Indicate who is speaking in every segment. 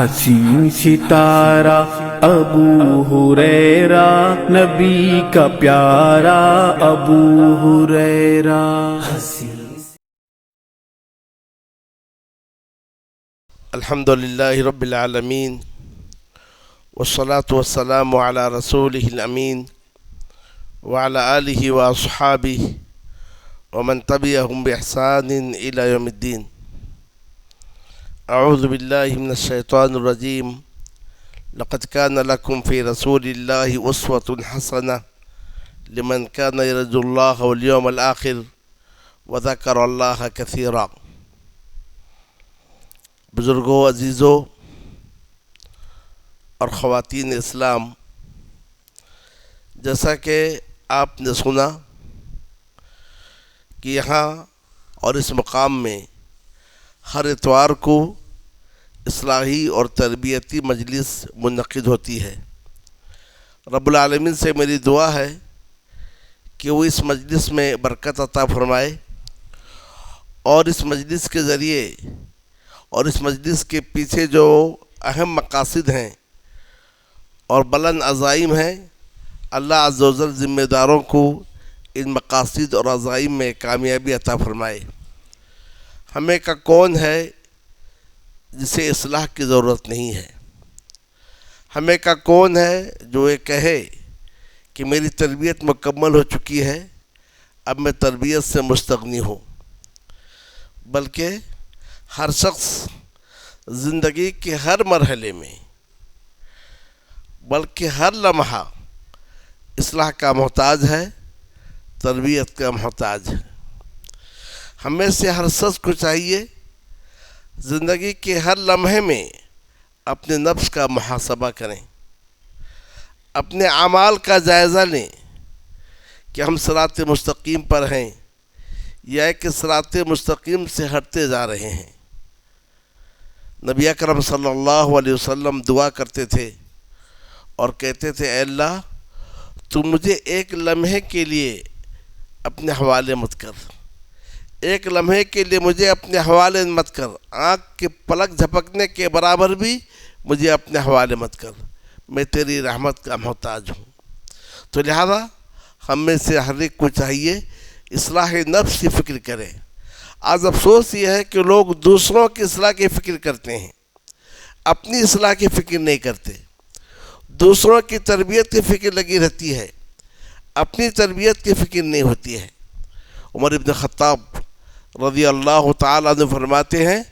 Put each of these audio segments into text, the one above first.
Speaker 1: حسین ستارہ ابو ہریرہ، نبی کا پیارا ابو ہریرہ۔
Speaker 2: الحمدللہ رب العالمین والصلاة والسلام علی رسولہ الامین وعلی آلہ واصحابہ ومن تبعہم بإحسان الی یوم الدین۔ اعوذ باللہ من الشیطان الرجیم۔ لقد کان لکم فی رسول اللہ اسوۃ حسنہ لمن کان یرجو اللہ والیوم الآخر وذکر اللہ کثیرا۔ بزرگوں، عزیزوں اور خواتین اسلام، جیسا کہ آپ نے سنا کہ یہاں اور اس مقام میں ہر اتوار کو اصلاحی اور تربیتی مجلس منعقد ہوتی ہے۔ رب العالمین سے میری دعا ہے کہ وہ اس مجلس میں برکت عطا فرمائے اور اس مجلس کے ذریعے اور اس مجلس کے پیچھے جو اہم مقاصد ہیں اور بلند عزائم ہیں، اللہ عز و جل ذمہ داروں کو ان مقاصد اور عزائم میں کامیابی عطا فرمائے۔ ہمیں کا کون ہے جسے اصلاح کی ضرورت نہیں ہے؟ ہمیں کا کون ہے جو یہ کہے کہ میری تربیت مکمل ہو چکی ہے، اب میں تربیت سے مستغنی ہوں؟ بلکہ ہر شخص زندگی کے ہر مرحلے میں، بلکہ ہر لمحہ اصلاح کا محتاج ہے، تربیت کا محتاج ہے۔ ہمیں سے ہر شخص کو چاہیے زندگی کے ہر لمحے میں اپنے نفس کا محاسبہ کریں، اپنے اعمال کا جائزہ لیں کہ ہم صراط مستقیم پر ہیں یا کہ صراط مستقیم سے ہٹتے جا رہے ہیں۔ نبی اکرم صلی اللہ علیہ وسلم دعا کرتے تھے اور کہتے تھے، اے اللہ تو مجھے ایک لمحے کے لیے اپنے حوالے مت کر، ایک لمحے کے لیے مجھے اپنے حوالے مت کر، آنکھ کے پلک جھپکنے کے برابر بھی مجھے اپنے حوالے مت کر، میں تیری رحمت کا محتاج ہوں۔ تو لہذا ہم میں سے ہر ایک کو چاہیے اصلاح نفس کی فکر کرے۔ آج افسوس یہ ہے کہ لوگ دوسروں کی اصلاح کی فکر کرتے ہیں، اپنی اصلاح کی فکر نہیں کرتے۔ دوسروں کی تربیت کی فکر لگی رہتی ہے، اپنی تربیت کی فکر نہیں ہوتی ہے۔ عمر ابن خطاب رضی اللہ تعالیٰ عنہ فرماتے ہیں،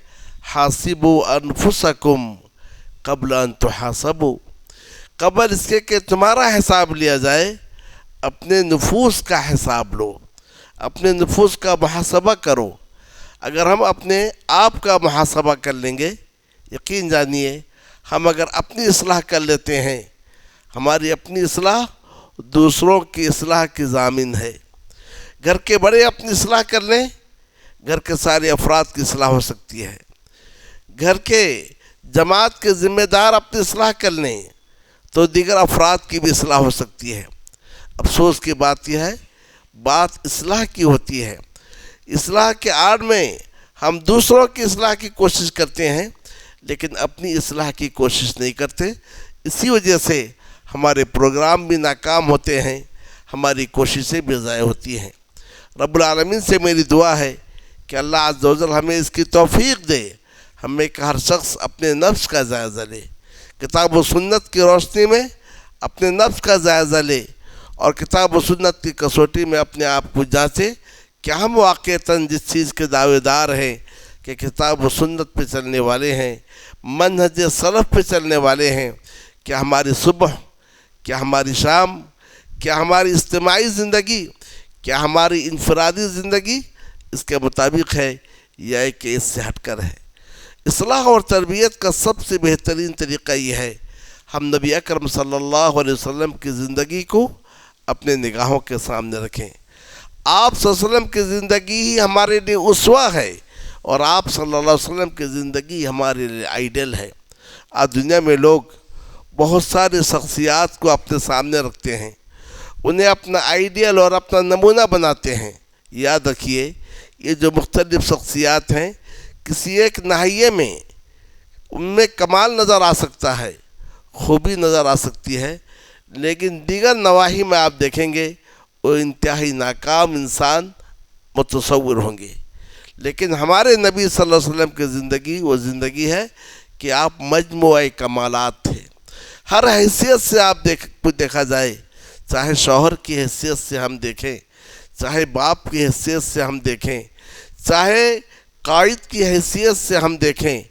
Speaker 2: حاسبوا انفسکم قبل ان تحاسبوا، قبل اس کے کہ تمہارا حساب لیا جائے اپنے نفوس کا حساب لو، اپنے نفوس کا محاسبہ کرو۔ اگر ہم اپنے آپ کا محاسبہ کر لیں گے، یقین جانیے ہم اگر اپنی اصلاح کر لیتے ہیں، ہماری اپنی اصلاح دوسروں کی اصلاح کی ضامن ہے۔ گھر کے بڑے اپنی اصلاح کر لیں، گھر کے سارے افراد کی اصلاح ہو سکتی ہے۔ گھر کے جماعت کے ذمہ دار اپنی اصلاح کر لیں تو دیگر افراد کی بھی اصلاح ہو سکتی ہے۔ افسوس کی بات یہ ہے، بات اصلاح کی ہوتی ہے، اصلاح کے آڑ میں ہم دوسروں کی اصلاح کی کوشش کرتے ہیں لیکن اپنی اصلاح کی کوشش نہیں کرتے۔ اسی وجہ سے ہمارے پروگرام بھی ناکام ہوتے ہیں، ہماری کوششیں بھی ضائع ہوتی ہیں۔ رب العالمین سے میری دعا ہے کہ اللہ عز و جل ہمیں اس کی توفیق دے، ہمیں کہ ہر شخص اپنے نفس کا جائزہ لے، کتاب و سنت کی روشنی میں اپنے نفس کا جائزہ لے اور کتاب و سنت کی کسوٹی میں اپنے آپ کو جانچے کہ ہم واقعتاً جس چیز کے دعوے دار ہیں کہ کتاب و سنت پہ چلنے والے ہیں، منہج سلف پہ چلنے والے ہیں، کیا ہماری صبح، کیا ہماری شام، کیا ہماری اجتماعی زندگی، کیا ہماری انفرادی زندگی اس کے مطابق ہے یا کہ اس سے ہٹ کر ہے؟ اصلاح اور تربیت کا سب سے بہترین طریقہ یہ ہے، ہم نبی اکرم صلی اللہ علیہ وسلم کی زندگی کو اپنے نگاہوں کے سامنے رکھیں۔ آپ صلی اللہ علیہ وسلم کی زندگی ہی ہمارے لیے اسوہ ہے اور آپ صلی اللہ علیہ وسلم کی زندگی ہمارے لیے آئیڈل ہے۔ آج دنیا میں لوگ بہت ساری شخصیات کو اپنے سامنے رکھتے ہیں، انہیں اپنا آئیڈیل اور اپنا نمونہ بناتے ہیں۔ یاد رکھیے، یہ جو مختلف شخصیات ہیں، کسی ایک ناحیے میں ان میں کمال نظر آ سکتا ہے، خوبی نظر آ سکتی ہے، لیکن دیگر نواحی میں آپ دیکھیں گے وہ انتہائی ناکام انسان متصور ہوں گے۔ لیکن ہمارے نبی صلی اللہ علیہ وسلم کی زندگی وہ زندگی ہے کہ آپ مجموعہ کمالات تھے۔ ہر حیثیت سے آپ دیکھا جائے، چاہے شوہر کی حیثیت سے ہم دیکھیں، چاہے باپ کی حیثیت سے ہم دیکھیں، چاہے قائد کی حیثیت سے ہم دیکھیں،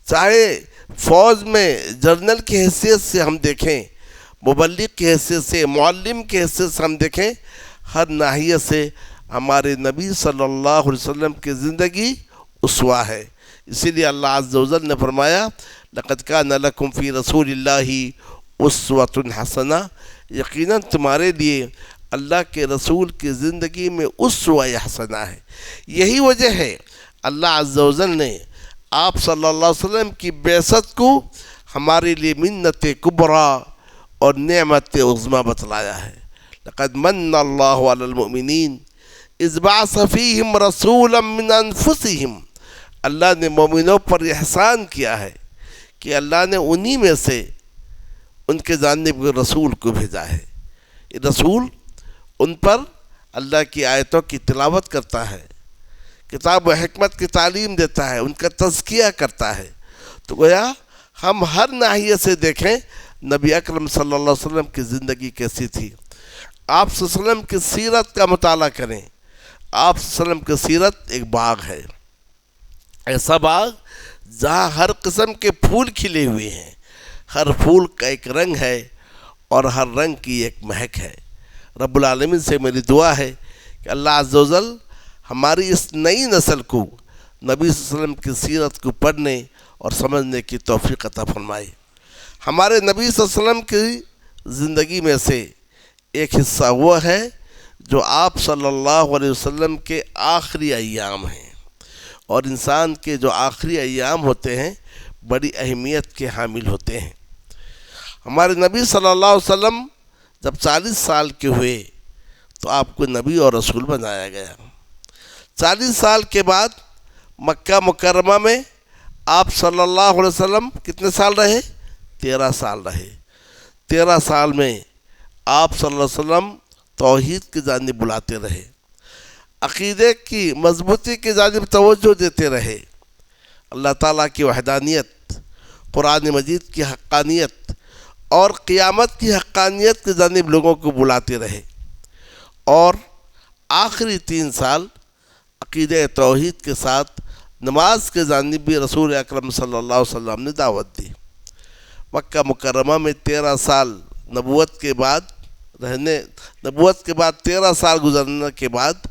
Speaker 2: چاہے فوج میں جنرل کی حیثیت سے ہم دیکھیں، مبلغ کی حیثیت سے، معلم کی حیثیت سے ہم دیکھیں، ہر ناحیے سے ہمارے نبی صلی اللہ علیہ وسلم کی زندگی اسوہ ہے۔ اسی لیے اللہ عز و جل نے فرمایا لقد کان لکم فی رسول اللہ اسوۃ حسنہ، یقیناً تمہارے لیے اللہ کے رسول کی زندگی میں اسوہ حسنہ ہے۔ یہی وجہ ہے اللہ عز و جل نے آپ صلی اللہ علیہ وسلم کی بعثت کو ہمارے لیے منت کبریٰ اور نعمت عظمیٰ بتلایا ہے۔ لقد من اللہ علی المؤمنین اذ بعث فیہم رسولا من انفسہم، اللہ نے مومنوں پر احسان کیا ہے کہ اللہ نے انہی میں سے ان کے جانب رسول کو بھیجا ہے۔ یہ رسول ان پر اللہ کی آیتوں کی تلاوت کرتا ہے، کتاب و حکمت کی تعلیم دیتا ہے، ان کا تزکیہ کرتا ہے۔ تو گویا ہم ہر ناحیے سے دیکھیں نبی اکرم صلی اللہ علیہ وسلم کی زندگی کیسی تھی۔ آپ صلی اللہ علیہ وسلم کی سیرت کا مطالعہ کریں۔ آپ صلی اللہ علیہ وسلم کی سیرت ایک باغ ہے، ایسا باغ جہاں ہر قسم کے پھول کھلے ہوئے ہیں، ہر پھول کا ایک رنگ ہے اور ہر رنگ کی ایک مہک ہے۔ رب العالمین سے میری دعا ہے کہ اللہ عز و جل ہماری اس نئی نسل کو نبی صلی اللہ علیہ وسلم کی سیرت کو پڑھنے اور سمجھنے کی توفیق عطا فرمائے۔ ہمارے نبی صلی اللہ علیہ وسلم کی زندگی میں سے ایک حصہ وہ ہے جو آپ صلی اللہ علیہ وسلم کے آخری ایام ہیں، اور انسان کے جو آخری ایام ہوتے ہیں بڑی اہمیت کے حامل ہوتے ہیں۔ ہمارے نبی صلی اللہ علیہ وسلم جب 40 سال کے ہوئے تو آپ کو نبی اور رسول بنایا گیا۔ 40 سال کے بعد مکہ مکرمہ میں آپ صلی اللہ علیہ وسلم کتنے سال رہے؟ 13 سال رہے۔ 13 سال میں آپ صلی اللہ علیہ وسلم توحید کی جانب بلاتے رہے، عقیدے کی مضبوطی کی جانب توجہ دیتے رہے، اللہ تعالیٰ کی وحدانیت، قرآن مجید کی حقانیت اور قیامت کی حقانیت کی جانب لوگوں کو بلاتے رہے، اور آخری 3 سال عقیدہ توحید کے ساتھ نماز کے جانب بھی رسول اکرم صلی اللہ علیہ وسلم نے دعوت دی۔ مکہ مکرمہ میں 13 سال نبوت کے بعد 13 سال گزرنے کے بعد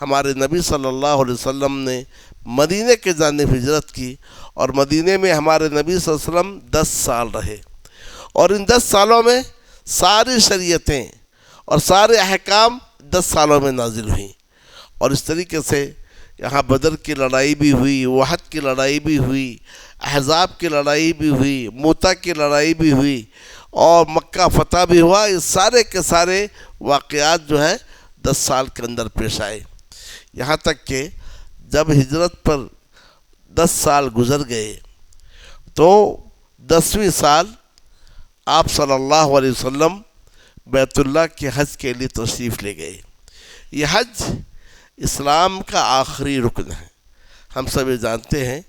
Speaker 2: ہمارے نبی صلی اللہ علیہ وسلم نے مدینے کے جانب ہجرت کی، اور مدینے میں ہمارے نبی صلی اللہ علیہ وسلم 10 سال رہے، اور ان 10 سالوں میں ساری شریعتیں اور سارے احکام 10 سالوں میں نازل ہوئیں، اور اس طریقے سے یہاں بدر کی لڑائی بھی ہوئی، وحد کی لڑائی بھی ہوئی، احزاب کی لڑائی بھی ہوئی، موتا کی لڑائی بھی ہوئی، اور مکہ فتح بھی ہوا۔ یہ سارے کے سارے واقعات جو ہے 10 سال کے اندر پیش آئے، یہاں تک کہ جب ہجرت پر 10 سال گزر گئے تو 10ویں سال آپ صلی اللہ علیہ وسلم بیت اللہ کے حج کے لیے تشریف لے گئے۔ یہ حج اسلام کا آخری رکن ہے۔ ہم سب یہ جانتے ہیں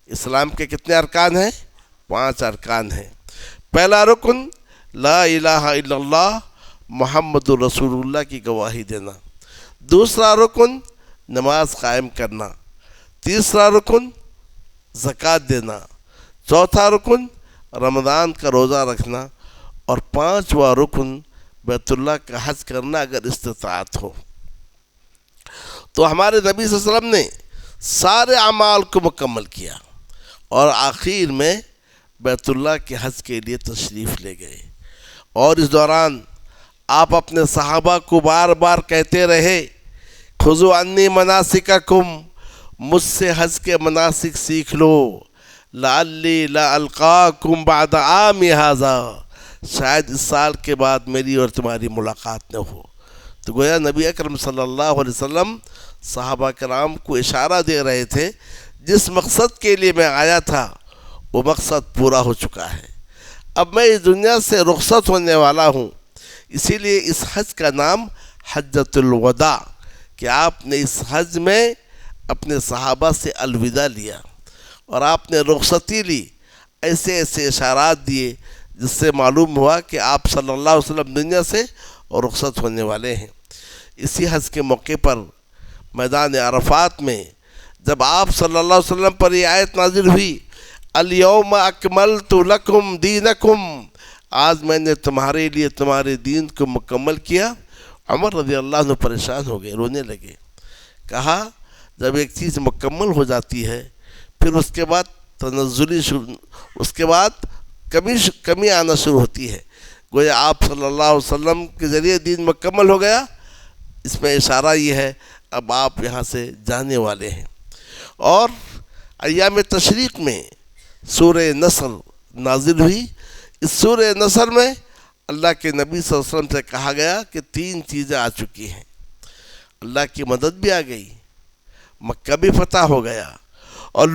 Speaker 2: اسلام کے کتنے ارکان ہیں؟ 5 ارکان ہیں۔ پہلا رکن لا الہ الا اللہ محمد رسول اللہ کی گواہی دینا، دوسرا رکن نماز قائم کرنا، تیسرا رکن زکوٰۃ دینا، چوتھا رکن رمضان کا روزہ رکھنا، اور 5واں رکن بیت اللہ کا حج کرنا اگر استطاعت ہو۔ تو ہمارے نبی صلی اللہ علیہ وسلم نے سارے اعمال کو مکمل کیا، اور آخر میں بیت اللہ کے حج کے لیے تشریف لے گئے، اور اس دوران آپ اپنے صحابہ کو بار بار کہتے رہے خذوا عنی مناسککم، مجھ سے حج کے مناسک سیکھ لو، لعلی لا القاکم بعد عام ھذا، شاید اس سال کے بعد میری اور تمہاری ملاقات نہ ہو۔ تو گویا نبی اکرم صلی اللہ علیہ وسلم صحابہ کرام کو اشارہ دے رہے تھے جس مقصد کے لیے میں آیا تھا وہ مقصد پورا ہو چکا ہے، اب میں اس دنیا سے رخصت ہونے والا ہوں۔ اسی لیے اس حج کا نام حجۃ الوداع، کہ آپ نے اس حج میں اپنے صحابہ سے الوداع لیا اور آپ نے رخصتی لی۔ ایسے ایسے اشارات دیے جس سے معلوم ہوا کہ آپ صلی اللہ علیہ وسلم دنیا سے رخصت ہونے والے ہیں۔ اسی حج کے موقع پر میدان عرفات میں جب آپ صلی اللہ علیہ وسلم پر یہ آیت نازل ہوئی، الیوم اکملت لکم دینکم، آج میں نے تمہارے لیے تمہارے دین کو مکمل کیا، عمر رضی اللہ عنہ پریشان ہو گئے، رونے لگے۔ کہا جب ایک چیز مکمل ہو جاتی ہے پھر اس کے بعد اس کے بعد کمی آنا شروع ہوتی ہے، گویا آپ صلی اللہ علیہ وسلم کے ذریعے دین مکمل ہو گیا۔ اس میں اشارہ یہ ہے اب آپ یہاں سے جانے والے ہیں۔ اور ایام تشریق میں سورہ نصر نازل ہوئی۔ اس سورہ نصر میں اللہ کے نبی صلی اللہ علیہ وسلم سے کہا گیا کہ 3 چیزیں آ چکی ہیں، اللہ کی مدد بھی آ گئی، مکہ بھی فتح ہو گیا، اور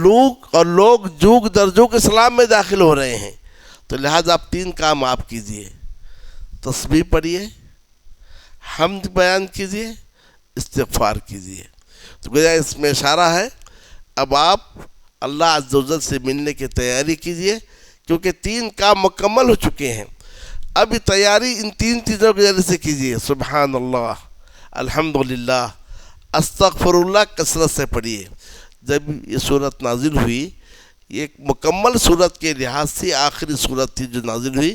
Speaker 2: لوگ جوگ در جوگ اسلام میں داخل ہو رہے ہیں، تو لہذا آپ 3 کام آپ کیجئے، تسبیح پڑھیے، حمد بیان کیجئے، استغفار کیجئے۔ تو گویا اس میں اشارہ ہے اب آپ اللہ عز و جل سے ملنے کی تیاری کیجئے، کیونکہ 3 کام مکمل ہو چکے ہیں۔ اب تیاری ان 3 چیزوں کے ذریعے سے کیجئے، سبحان اللہ، الحمدللہ، استغفر اللہ کثرت سے پڑھیے۔ جب یہ صورت نازل ہوئی، یہ ایک مکمل صورت کے لحاظ سے آخری صورت تھی جو نازل ہوئی،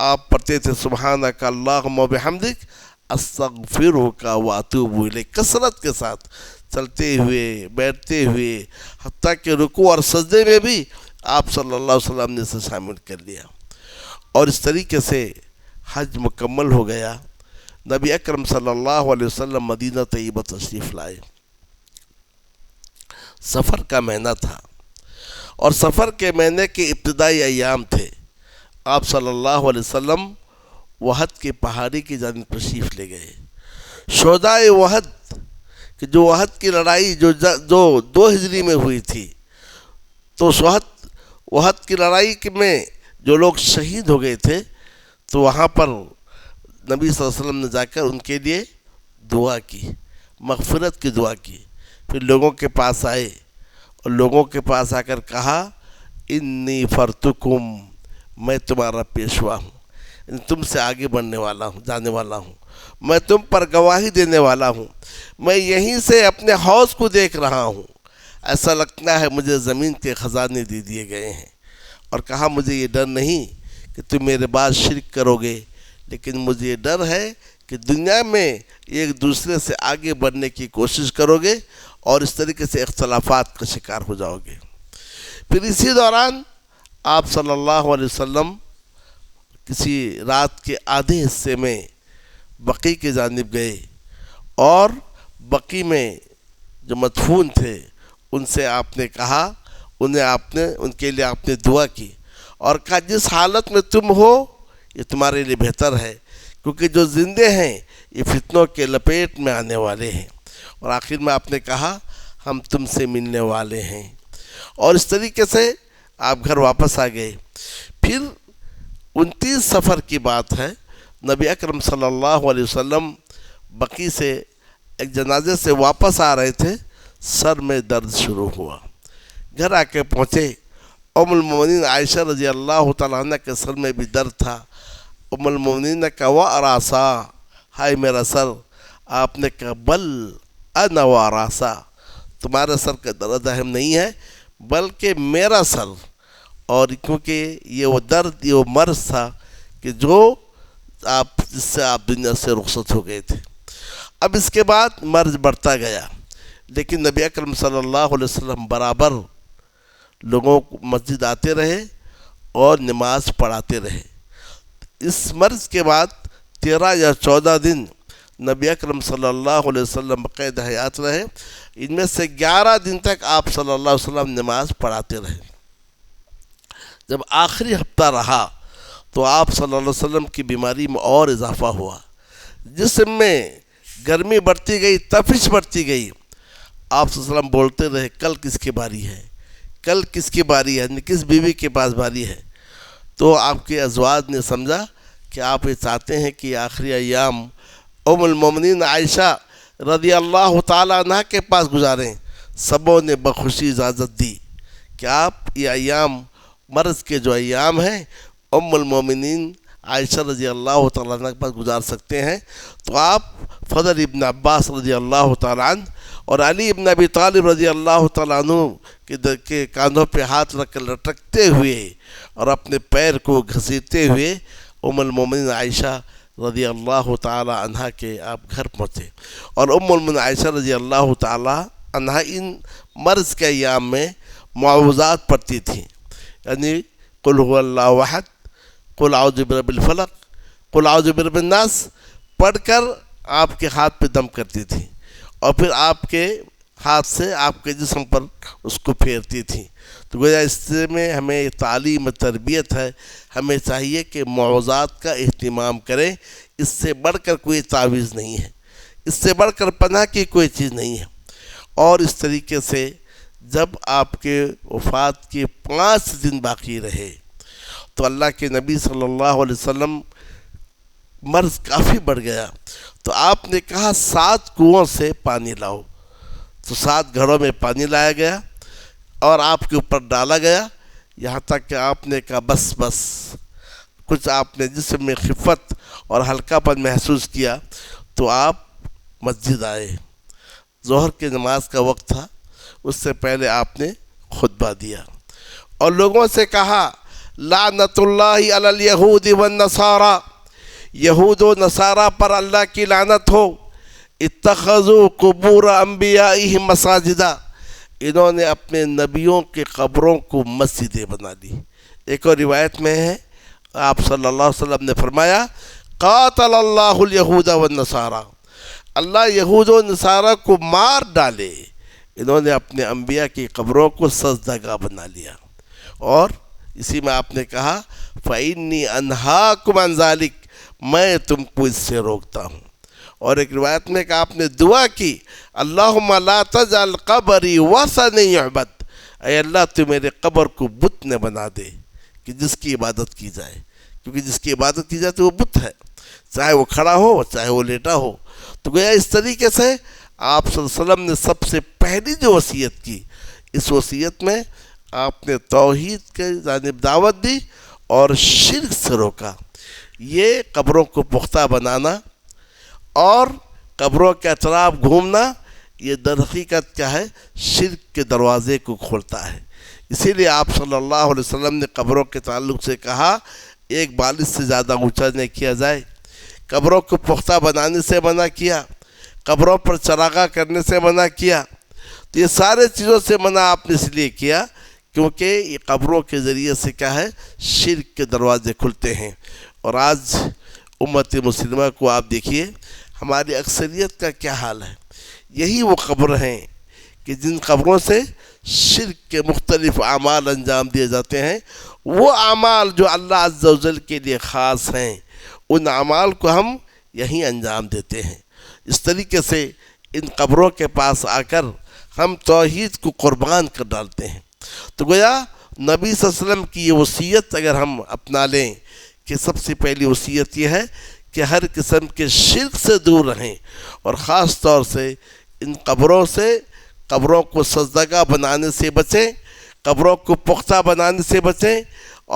Speaker 2: آپ پڑھتے تھے سبحانک اللہم و بحمدک استغفرک و اتوب الیک، کثرت کے ساتھ، چلتے ہوئے، بیٹھتے ہوئے، حتیٰ کہ رکوع اور سجدے میں بھی آپ صلی اللہ علیہ وسلم نے اسے شامل کر لیا۔ اور اس طریقے سے حج مکمل ہو گیا۔ نبی اکرم صلی اللہ علیہ وسلم مدینہ طیبہ تشریف لائے۔ سفر کا مہینہ تھا، اور سفر کے مہینے کے ابتدائی ایام تھے۔ آپ صلی اللہ علیہ وسلم وحد کی پہاڑی کی جانب تشریف لے گئے۔ شہدائے وحد، کہ جو وحد کی لڑائی جو 2 ہجری میں ہوئی تھی، تو وحد کی لڑائی میں جو لوگ شہید ہو گئے تھے، تو وہاں پر نبی صلی اللہ علیہ وسلم نے جا کر ان کے لیے دعا کی، مغفرت کی دعا کی۔ پھر لوگوں کے پاس آئے اور لوگوں کے پاس آ کر کہا انی فرتکم، میں تمہارا پیشوا ہوں، تم سے آگے بڑھنے والا ہوں، جانے والا ہوں، میں تم پر گواہی دینے والا ہوں، میں یہیں سے اپنے حوض کو دیکھ رہا ہوں، ایسا لگتا ہے مجھے زمین کے خزانے دے دیے گئے ہیں۔ اور کہا مجھے یہ ڈر نہیں کہ تم میرے بعد شرک کرو گے، لیکن مجھے یہ ڈر ہے کہ دنیا میں ایک دوسرے سے آگے بڑھنے کی کوشش کرو گے اور اس طریقے سے اختلافات کا شکار ہو جاؤ گے۔ پھر اسی دوران آپ صلی اللہ علیہ وسلم کسی رات کے آدھے حصے میں بقیع کی جانب گئے، اور بقیع میں جو مدفون تھے ان سے آپ نے کہا، ان کے لیے آپ نے دعا کی اور کہا جس حالت میں تم ہو یہ تمہارے لیے بہتر ہے، کیونکہ جو زندے ہیں یہ فتنوں کے لپیٹ میں آنے والے ہیں۔ اور آخر میں آپ نے کہا ہم تم سے ملنے والے ہیں، اور اس طریقے سے آپ گھر واپس آ گئے۔ پھر 29 سفر کی بات ہے، نبی اکرم صلی اللہ علیہ وسلم بقیع سے ایک جنازے سے واپس آ رہے تھے، سر میں درد شروع ہوا، گھر آ کے پہنچے، ام المومنین عائشہ رضی اللہ تعالیٰ عنہ کے سر میں بھی درد تھا۔ ام المومنین نے کہا وَأَرَاسَا، ہائے میرا سر۔ آپ نے کہا بل انا وَأَرَاسَا، تمہارا سر کا درد اہم نہیں ہے بلکہ میرا سر، اور کیونکہ یہ وہ درد، یہ وہ مرض تھا کہ جس سے آپ دنیا سے رخصت ہو گئے تھے۔ اب اس کے بعد مرض بڑھتا گیا، لیکن نبی اکرم صلی اللہ علیہ وسلم برابر لوگوں کو مسجد آتے رہے اور نماز پڑھاتے رہے۔ اس مرض کے بعد 13 یا 14 دن نبی اکرم صلی اللہ علیہ وسلم بقید حیات رہے، ان میں سے 11 دن تک آپ صلی اللہ علیہ وسلم نماز پڑھاتے رہے۔ جب آخری ہفتہ رہا تو آپ صلی اللہ علیہ وسلم کی بیماری میں اور اضافہ ہوا، جسم میں گرمی بڑھتی گئی، تپش بڑھتی گئی۔ آپ صلی اللہ علیہ وسلم بولتے رہے کل کس کی باری ہے، کل کس کی باری ہے، کس بیوی کے پاس باری ہے. تو آپ کے ازواج نے سمجھا کہ آپ یہ چاہتے ہیں کہ آخری ایام ام المومنین عائشہ رضی اللہ تعالیٰ عنہ کے پاس گزاریں. سبوں نے بخوشی اجازت دی کہ آپ یہ ایام مرض کے جو ایام ہیں ام المومنین عائشہ رضی اللہ تعالیٰ عنہ کے پاس گزار سکتے ہیں. تو آپ فضل ابن عباس رضی اللہ تعالیٰ عنہ اور علی ابن ابی طالب رضی اللہ تعالیٰ عنہ کے کاندھوں پہ ہاتھ رکھ کر لٹکتے ہوئے اور اپنے پیر کو گھسیٹتے ہوئے ام المومنین عائشہ رضی اللہ تعالیٰ عنہ کے آپ گھر پہنچے. اور ام المومنین عائشہ رضی اللہ تعالیٰ عنہ ان مرض کے ایام میں معوذات پڑھتی تھیں، یعنی قل هو اللہ احد، قل اعوذ برب الفلق، قل اعوذ برب الناس پڑھ کر آپ کے ہاتھ پہ دم کرتی تھیں اور پھر آپ کے ہاتھ سے آپ کے جسم پر اس کو پھیرتی تھیں. تو گویا اس سے میں ہمیں تعلیم و تربیت ہے، ہمیں چاہیے کہ معوذات کا اہتمام کریں. اس سے بڑھ کر کوئی تعویذ نہیں ہے، اس سے بڑھ کر پناہ کی کوئی چیز نہیں ہے. اور اس طریقے سے جب آپ کے وفات کے 5 دن باقی رہے تو اللہ کے نبی صلی اللہ علیہ وسلم مرض کافی بڑھ گیا. تو آپ نے کہا 7 کنووں سے پانی لاؤ. تو 7 گھڑوں میں پانی لایا گیا اور آپ کے اوپر ڈالا گیا، یہاں تک کہ آپ نے کہا بس کچھ آپ نے جسم میں خفت اور ہلکا پن محسوس کیا. تو آپ مسجد آئے، ظہر کی نماز کا وقت تھا، اس سے پہلے آپ نے خطبہ دیا اور لوگوں سے کہا لعنت اللہ علی الیہود والنصارى، یہود و نصارہ پر اللہ کی لعنت ہو. اتخذوا قبور انبیائہم مساجدا، انہوں نے اپنے نبیوں کے قبروں کو مسجدیں بنا لی. ایک اور روایت میں ہے آپ صلی اللہ علیہ وسلم نے فرمایا قاتل اللہ الیہود والنصارى، اللہ یہود و نصارہ کو مار ڈالے، انہوں نے اپنے انبیاء کی قبروں کو سجدہ گاہ بنا لیا. اور اسی میں آپ نے کہا فَإِنِّي أَنْهَاكُمْ عَنْ ذَلِكَ، میں تم کو اس سے روکتا ہوں. اور ایک روایت میں کہ آپ نے دعا کی اللہم لا تجعل قبری وثنا یعبد، اے اللہ تو میرے قبر کو بت نہ بنا دے کہ جس کی عبادت کی جائے، کیونکہ جس کی عبادت کی جائے تو وہ بت ہے، چاہے وہ کھڑا ہو چاہے وہ لیٹا ہو. تو گویا اس طریقے سے آپ صلی اللہ علیہ وسلم نے سب سے پہلی جو وصیت کی، اس وصیت میں آپ نے توحید کے جانب دعوت دی اور شرک سے روکا. یہ قبروں کو پختہ بنانا اور قبروں کے اطراف گھومنا، یہ در حقیقت کیا ہے، شرک کے دروازے کو کھولتا ہے. اسی لیے آپ صلی اللہ علیہ وسلم نے قبروں کے تعلق سے کہا ایک بالش سے زیادہ اونچا نہیں کیا جائے، قبروں کو پختہ بنانے سے منع کیا، قبروں پر چراغاں کرنے سے منع کیا. تو یہ سارے چیزوں سے منع آپ نے اس لیے کیا کیونکہ یہ قبروں کے ذریعے سے کیا ہے، شرک کے دروازے کھلتے ہیں. اور آج امت مسلمہ کو آپ دیکھیے ہماری اکثریت کا کیا حال ہے. یہی وہ قبر ہیں کہ جن قبروں سے شرک کے مختلف اعمال انجام دیے جاتے ہیں. وہ اعمال جو اللہ عز و جل کے لیے خاص ہیں، ان اعمال کو ہم یہیں انجام دیتے ہیں. اس طریقے سے ان قبروں کے پاس آ کر ہم توحید کو قربان کر ڈالتے ہیں. تو گویا نبی صلی اللہ علیہ وسلم کی یہ وصیت اگر ہم اپنا لیں کہ سب سے پہلی وصیت یہ ہے کہ ہر قسم کے شرک سے دور رہیں اور خاص طور سے ان قبروں سے، قبروں کو سجدگاہ بنانے سے بچیں، قبروں کو پختہ بنانے سے بچیں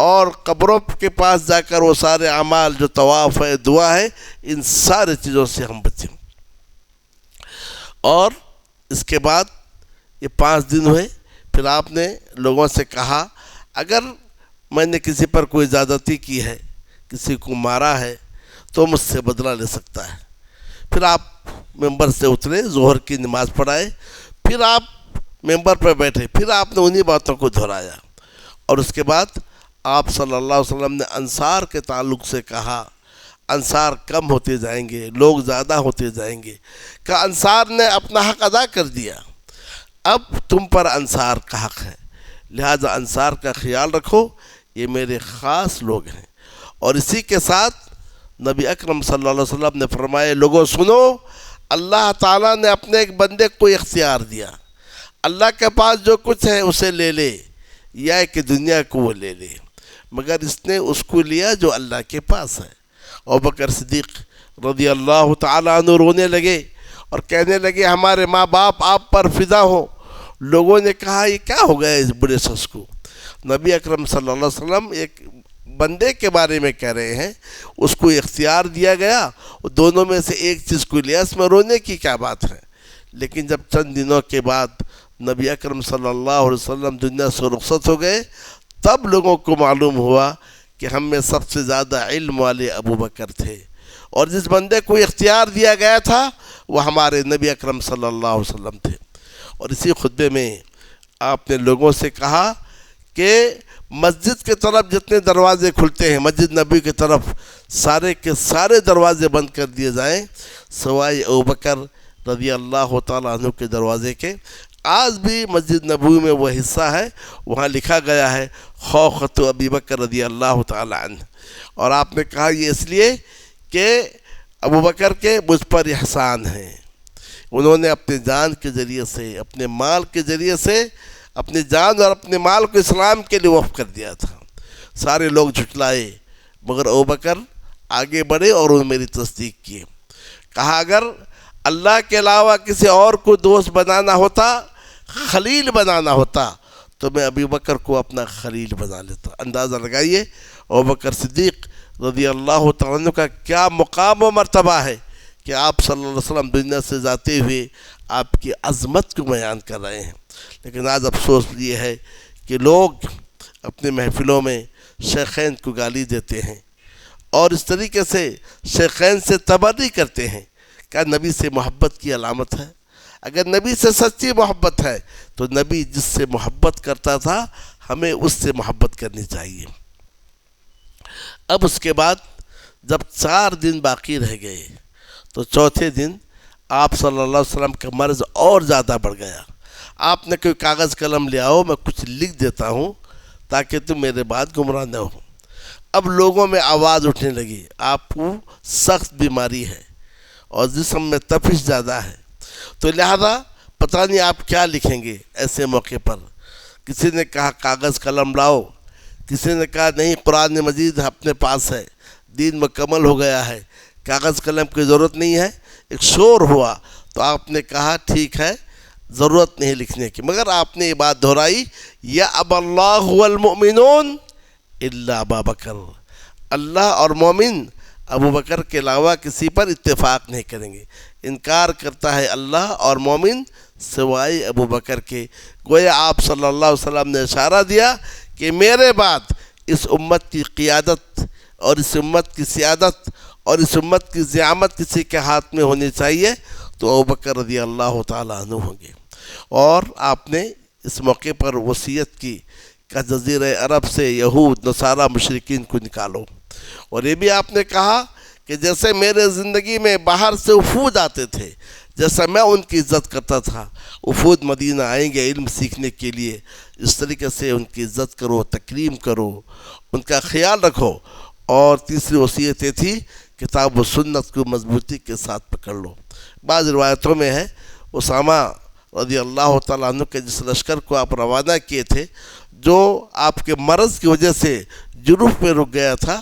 Speaker 2: اور قبروں کے پاس جا کر وہ سارے اعمال جو طواف ہے، دعا ہے، ان سارے چیزوں سے ہم بچیں. اور اس کے بعد یہ 5 دن ہوئے، پھر آپ نے لوگوں سے کہا اگر میں نے کسی پر کوئی زیادتی کی ہے، کسی کو مارا ہے تو مجھ سے بدلہ لے سکتا ہے. پھر آپ ممبر سے اترے، ظہر کی نماز پڑھائے، پھر آپ ممبر پر بیٹھے، پھر آپ نے انہی باتوں کو دہرایا. اور اس کے بعد آپ صلی اللہ علیہ وسلم نے انصار کے تعلق سے کہا انصار کم ہوتے جائیں گے، لوگ زیادہ ہوتے جائیں گے، کہ انصار نے اپنا حق ادا کر دیا، اب تم پر انصار کا حق ہے، لہذا انصار کا خیال رکھو، یہ میرے خاص لوگ ہیں. اور اسی کے ساتھ نبی اکرم صلی اللہ علیہ وسلم نے فرمائے لوگوں سنو، اللہ تعالیٰ نے اپنے ایک بندے کو اختیار دیا، اللہ کے پاس جو کچھ ہے اسے لے لے، یا کہ دنیا کو وہ لے لے، مگر اس نے اس کو لیا جو اللہ کے پاس ہے۔ ابوبکر صدیق رضی اللہ تعالیٰ عنہ رونے لگے اور کہنے لگے ہمارے ماں باپ آپ پر فدا ہو۔ لوگوں نے کہا یہ کیا ہو گیا اس بڑے شخص کو؟ نبی اکرم صلی اللہ علیہ وسلم ایک بندے کے بارے میں کہہ رہے ہیں، اس کو اختیار دیا گیا، دونوں میں سے ایک چیز کو لیا، اس میں رونے کی کیا بات ہے؟ لیکن جب چند دنوں کے بعد نبی اکرم صلی اللہ علیہ وسلم دنیا سے رخصت ہو گئے، تب لوگوں کو معلوم ہوا کہ ہم میں سب سے زیادہ علم والے ابوبکر تھے، اور جس بندے کو اختیار دیا گیا تھا وہ ہمارے نبی اکرم صلی اللہ علیہ وسلم تھے۔ اور اسی خطبے میں آپ نے لوگوں سے کہا کہ مسجد کے طرف جتنے دروازے کھلتے ہیں، مسجد نبی کی طرف سارے کے سارے دروازے بند کر دیے جائیں سوائے ابوبکر رضی اللہ تعالیٰ عنہ کے دروازے کے۔ آج بھی مسجد نبوی میں وہ حصہ ہے، وہاں لکھا گیا ہے خوخت ابی بکر رضی اللہ تعالیٰ عنہ، اور آپ نے کہا یہ اس لیے کہ ابوبکر کے مجھ پر احسان ہیں، انہوں نے اپنے جان کے ذریعے سے، اپنے مال کے ذریعے سے، اپنی جان اور اپنے مال کو اسلام کے لیے وقف کر دیا تھا۔ سارے لوگ جھٹلائے مگر ابوبکر آگے بڑھے اور انہوں نے میری تصدیق کی۔ کہا اگر اللہ کے علاوہ کسی اور کو دوست بنانا ہوتا، خلیل بنانا ہوتا، تو میں ابو بکر کو اپنا خلیل بنا لیتا۔ اندازہ لگائیے ابوبکر صدیق رضی اللہ تعالیٰ عنہ کا کیا مقام و مرتبہ ہے کہ آپ صلی اللہ علیہ وسلم دنیا سے جاتے ہوئے آپ کی عظمت کو بیان کر رہے ہیں۔ لیکن آج افسوس یہ ہے کہ لوگ اپنے محفلوں میں شیخین کو گالی دیتے ہیں اور اس طریقے سے شیخین سے تبرئی کرتے ہیں۔ کیا نبی سے محبت کی علامت ہے؟ اگر نبی سے سچی محبت ہے تو نبی جس سے محبت کرتا تھا ہمیں اس سے محبت کرنی چاہیے۔ اب اس کے بعد جب 4 دن باقی رہ گئے تو چوتھے دن آپ صلی اللہ علیہ وسلم کا مرض اور زیادہ بڑھ گیا۔ آپ نے کوئی کاغذ قلم لے آؤ، میں کچھ لکھ دیتا ہوں تاکہ تم میرے بعد گمراہ نہ ہو۔ اب لوگوں میں آواز اٹھنے لگی آپ کو سخت بیماری ہے اور جسم میں تپش زیادہ ہے، تو لہذا پتہ نہیں آپ کیا لکھیں گے ایسے موقع پر۔ کسی نے کہا کاغذ قلم لاؤ، کسی نے کہا نہیں قرآن مجید اپنے پاس ہے، دین مکمل ہو گیا ہے، کاغذ قلم کی ضرورت نہیں ہے۔ ایک شور ہوا تو آپ نے کہا ٹھیک ہے ضرورت نہیں لکھنے کی، مگر آپ نے یہ بات دہرائی یا اب اللہ والمؤمنون الا ابا بکر، اللہ اور مومن ابو بکر کے علاوہ کسی پر اتفاق نہیں کریں گے۔ انکار کرتا ہے اللہ اور مومن سوائے ابو بکر کے۔ گویا آپ صلی اللہ علیہ وسلم نے اشارہ دیا کہ میرے بعد اس امت کی قیادت اور اس امت کی سیادت اور اس امت کی زعامت کسی کے ہاتھ میں ہونی چاہیے تو ابو بکر رضی اللہ تعالیٰ عنہ ہوں گے۔ اور آپ نے اس موقع پر وصیت کی کہ جزیرہ عرب سے یہود نصارہ مشرکین کو نکالو، اور یہ بھی آپ نے کہا کہ جیسے میرے زندگی میں باہر سے وفود آتے تھے، جیسا میں ان کی عزت کرتا تھا، وفود مدینہ آئیں گے علم سیکھنے کے لیے، اس طریقے سے ان کی عزت کرو، تکریم کرو، ان کا خیال رکھو۔ اور تیسری وصیت یہ تھی کتاب و سنت کو مضبوطی کے ساتھ پکڑ لو۔ بعض روایتوں میں ہے اسامہ رضی اللہ تعالیٰ عنہ کے جس لشکر کو آپ روانہ کیے تھے، جو آپ کے مرض کی وجہ سے جروف میں رک گیا تھا،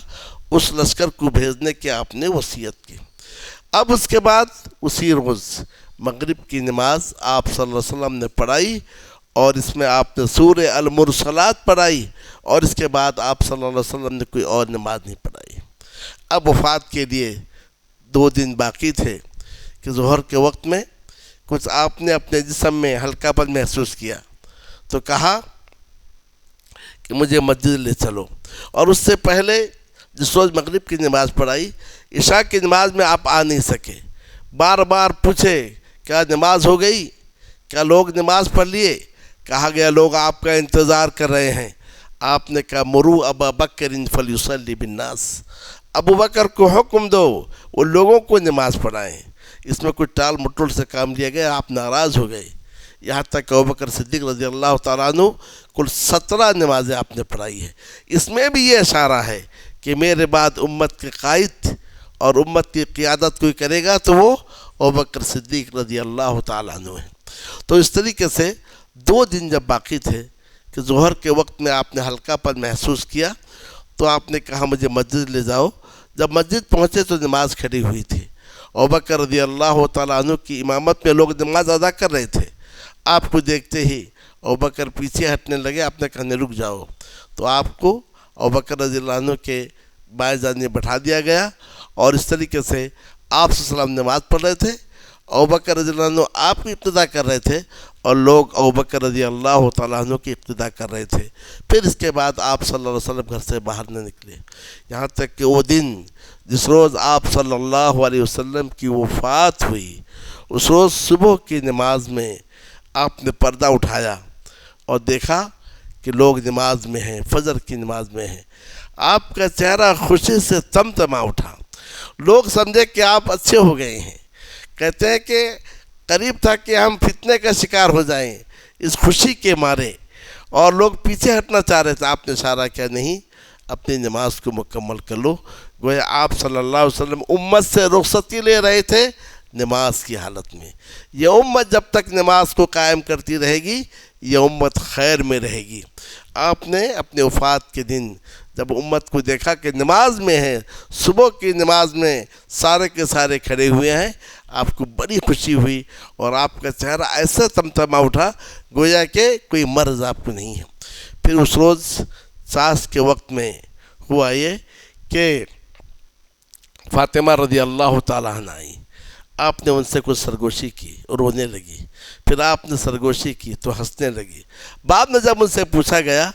Speaker 2: اس لشکر کو بھیجنے کی آپ نے وصیت کی۔ اب اس کے بعد اسی روز مغرب کی نماز آپ صلی اللہ علیہ وسلم نے پڑھائی، اور اس میں آپ نے سورہ المرسلات پڑھائی، اور اس کے بعد آپ صلی اللہ علیہ وسلم نے کوئی اور نماز نہیں پڑھائی۔ اب وفات کے لیے 2 دن باقی تھے کہ ظہر کے وقت میں کچھ آپ نے اپنے جسم میں ہلکا پن محسوس کیا تو کہا کہ مجھے مسجد لے چلو، اور اس سے پہلے جس روز مغرب کی نماز پڑھائی، عشاء کی نماز میں آپ آ نہیں سکے، بار بار پوچھے کیا نماز ہو گئی، کیا لوگ نماز پڑھ لیے؟ کہا گیا لوگ آپ کا انتظار کر رہے ہیں۔ آپ نے کہا مرو ابا بکر فلیصلی بالناس، ابو بکر کو حکم دو وہ لوگوں کو نماز پڑھائیں۔ اس میں کوئی ٹال مٹول سے کام لیا گیا، آپ ناراض ہو گئے، یہاں تک کہ ابو بکر صدیق رضی اللہ تعالیٰ عنہ کل 17 نمازیں آپ نے پڑھائی ہے۔ اس میں بھی یہ اشارہ ہے کہ میرے بعد امت کے قائد اور امت کی قیادت کوئی کرے گا تو وہ ابو بکر صدیق رضی اللہ تعالیٰ عنہ ہے۔ تو اس طریقے سے 2 دن جب باقی تھے کہ ظہر کے وقت میں آپ نے ہلکا پن محسوس کیا تو آپ نے کہا مجھے مسجد لے جاؤ. جب مسجد پہنچے تو نماز کھڑی ہوئی تھی. ابوبکر رضی اللہ تعالیٰ عنہ کی امامت میں لوگ نماز ادا کر رہے تھے. آپ کو دیکھتے ہی ابوبکر پیچھے ہٹنے لگے. آپ نے کہا رک جاؤ. تو آپ کو ابوبکر رضی اللہ عنہ کے بائیں جانب بٹھا دیا گیا اور اس طریقے سے آپ صلی اللہ علیہ وسلم نماز پڑھ رہے تھے. ابوبکر رضی اللہ عنہ آپ کی ابتدا کر رہے تھے اور لوگ ابوبکر رضی اللہ تعالیٰ عنہ کی ابتدا کر رہے تھے. پھر اس کے بعد آپ صلی اللہ علیہ وسلم گھر سے باہر نہ نکلے یہاں تک کہ وہ دن جس روز آپ صلی اللہ علیہ وسلم کی وفات ہوئی اس روز صبح کی نماز میں آپ نے پردہ اٹھایا اور دیکھا کہ لوگ نماز میں ہیں, فجر کی نماز میں ہیں. آپ کا چہرہ خوشی سے تمتما اٹھا. لوگ سمجھے کہ آپ اچھے ہو گئے ہیں. کہتے ہیں کہ قریب تھا کہ ہم فتنے کا شکار ہو جائیں اس خوشی کے مارے, اور لوگ پیچھے ہٹنا چاہ رہے تھے. آپ نے اشارہ کیا نہیں, اپنی نماز کو مکمل کر لو. گویا آپ صلی اللہ علیہ وسلم امت سے رخصتی لے رہے تھے نماز کی حالت میں. یہ امت جب تک نماز کو قائم کرتی رہے گی یہ امت خیر میں رہے گی. آپ نے اپنے وفات کے دن جب امت کو دیکھا کہ نماز میں ہے, صبح کی نماز میں سارے کے سارے کھڑے ہوئے ہیں, آپ کو بڑی خوشی ہوئی اور آپ کا چہرہ ایسا تمتما اٹھا گویا کہ کوئی مرض آپ کو نہیں ہے. پھر اس روز ساس کے وقت میں ہوا یہ کہ فاطمہ رضی اللہ تعالیٰ عنہ آئی. آپ نے ان سے کچھ سرگوشی کی اور رونے لگی. پھر آپ نے سرگوشی کی تو ہنسنے لگی. بعد میں جب ان سے پوچھا گیا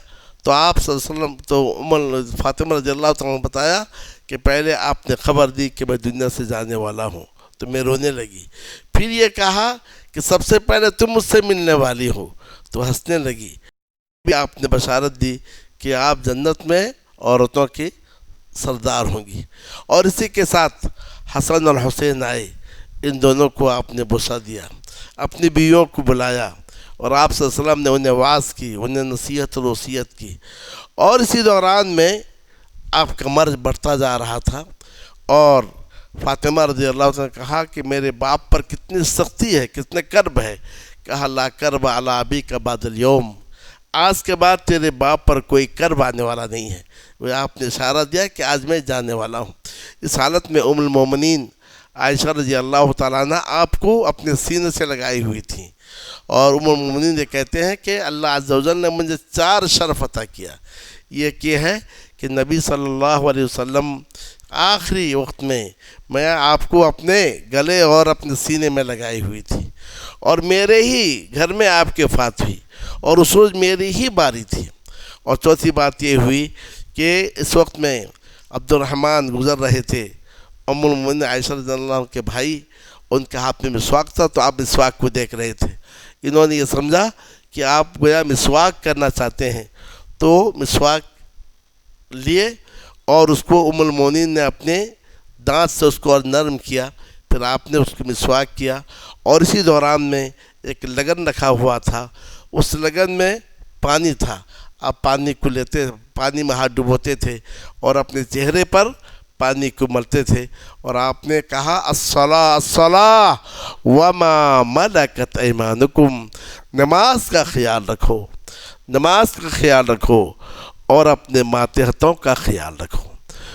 Speaker 2: تو آپ صلی اللہ علیہ وسلم تو فاطمہ رضی اللہ تعالیٰ نے بتایا کہ پہلے آپ نے خبر دی کہ میں دنیا سے جانے والا ہوں تو میں رونے لگی. پھر یہ کہا کہ سب سے پہلے تم مجھ سے ملنے والی ہو تو ہنسنے لگی. بھی آپ نے بشارت دی کہ آپ جنت میں عورتوں کی سردار ہوں گی. اور اسی کے ساتھ حسن اور حسین آئے, ان دونوں کو آپ نے بوسہ دیا, اپنی بیویوں کو بلایا اور آپ صلی اللہ علیہ وسلم نے انہیں واعظ کی, انہیں نصیحت اور وصیت کی. اور اسی دوران میں آپ کا مرض بڑھتا جا رہا تھا اور فاطمہ رضی اللہ عنہ نے کہا کہ میرے باپ پر کتنی سختی ہے, کتنے کرب ہے. کہا لا کرب علی ابیک بعد الیوم, آج کے بعد تیرے باپ پر کوئی کرب آنے والا نہیں ہے. وہ آپ نے اشارہ دیا کہ آج میں جانے والا ہوں. اس حالت میں ام المومنین عائشہ رضی اللہ تعالیٰ عنہ آپ کو اپنے سینے سے لگائی ہوئی تھیں اور ام المومنین یہ کہتے ہیں کہ اللہ عز و جل نے مجھے 4 شرف عطا کیا. یہ ہے کہ نبی صلی اللہ علیہ وسلم آخری وقت میں آپ کو اپنے گلے اور اپنے سینے میں لگائی ہوئی تھی اور میرے ہی گھر میں آپ کی وفات ہوئی اور اس روز میری ہی باری تھی. اور چوتھی بات یہ ہوئی کہ اس وقت میں عبد الرحمن گزر رہے تھے, ام المومنین عائشہ رضی اللہ عنہ کے بھائی, ان کے ہاتھ میں مسواک تھا تو آپ مسواک کو دیکھ رہے تھے. انہوں نے یہ سمجھا کہ آپ گویا مسواک کرنا چاہتے ہیں تو مسواک لیے اور اس کو ام المومنین نے اپنے دانت سے اس کو اور نرم کیا. پھر آپ نے اس کو مسواک کیا اور اسی دوران میں ایک لگن رکھا ہوا تھا, اس لگن میں پانی تھا. آپ پانی کو لیتے, پانی میں ہاتھ ڈبوتے تھے اور اپنے چہرے پر پانی کو ملتے تھے اور آپ نے کہا الصلاۃ الصلاۃ وما ملکت ایمانکم, نماز کا خیال رکھو, نماز کا خیال رکھو اور اپنے ماتحتوں کا خیال رکھو.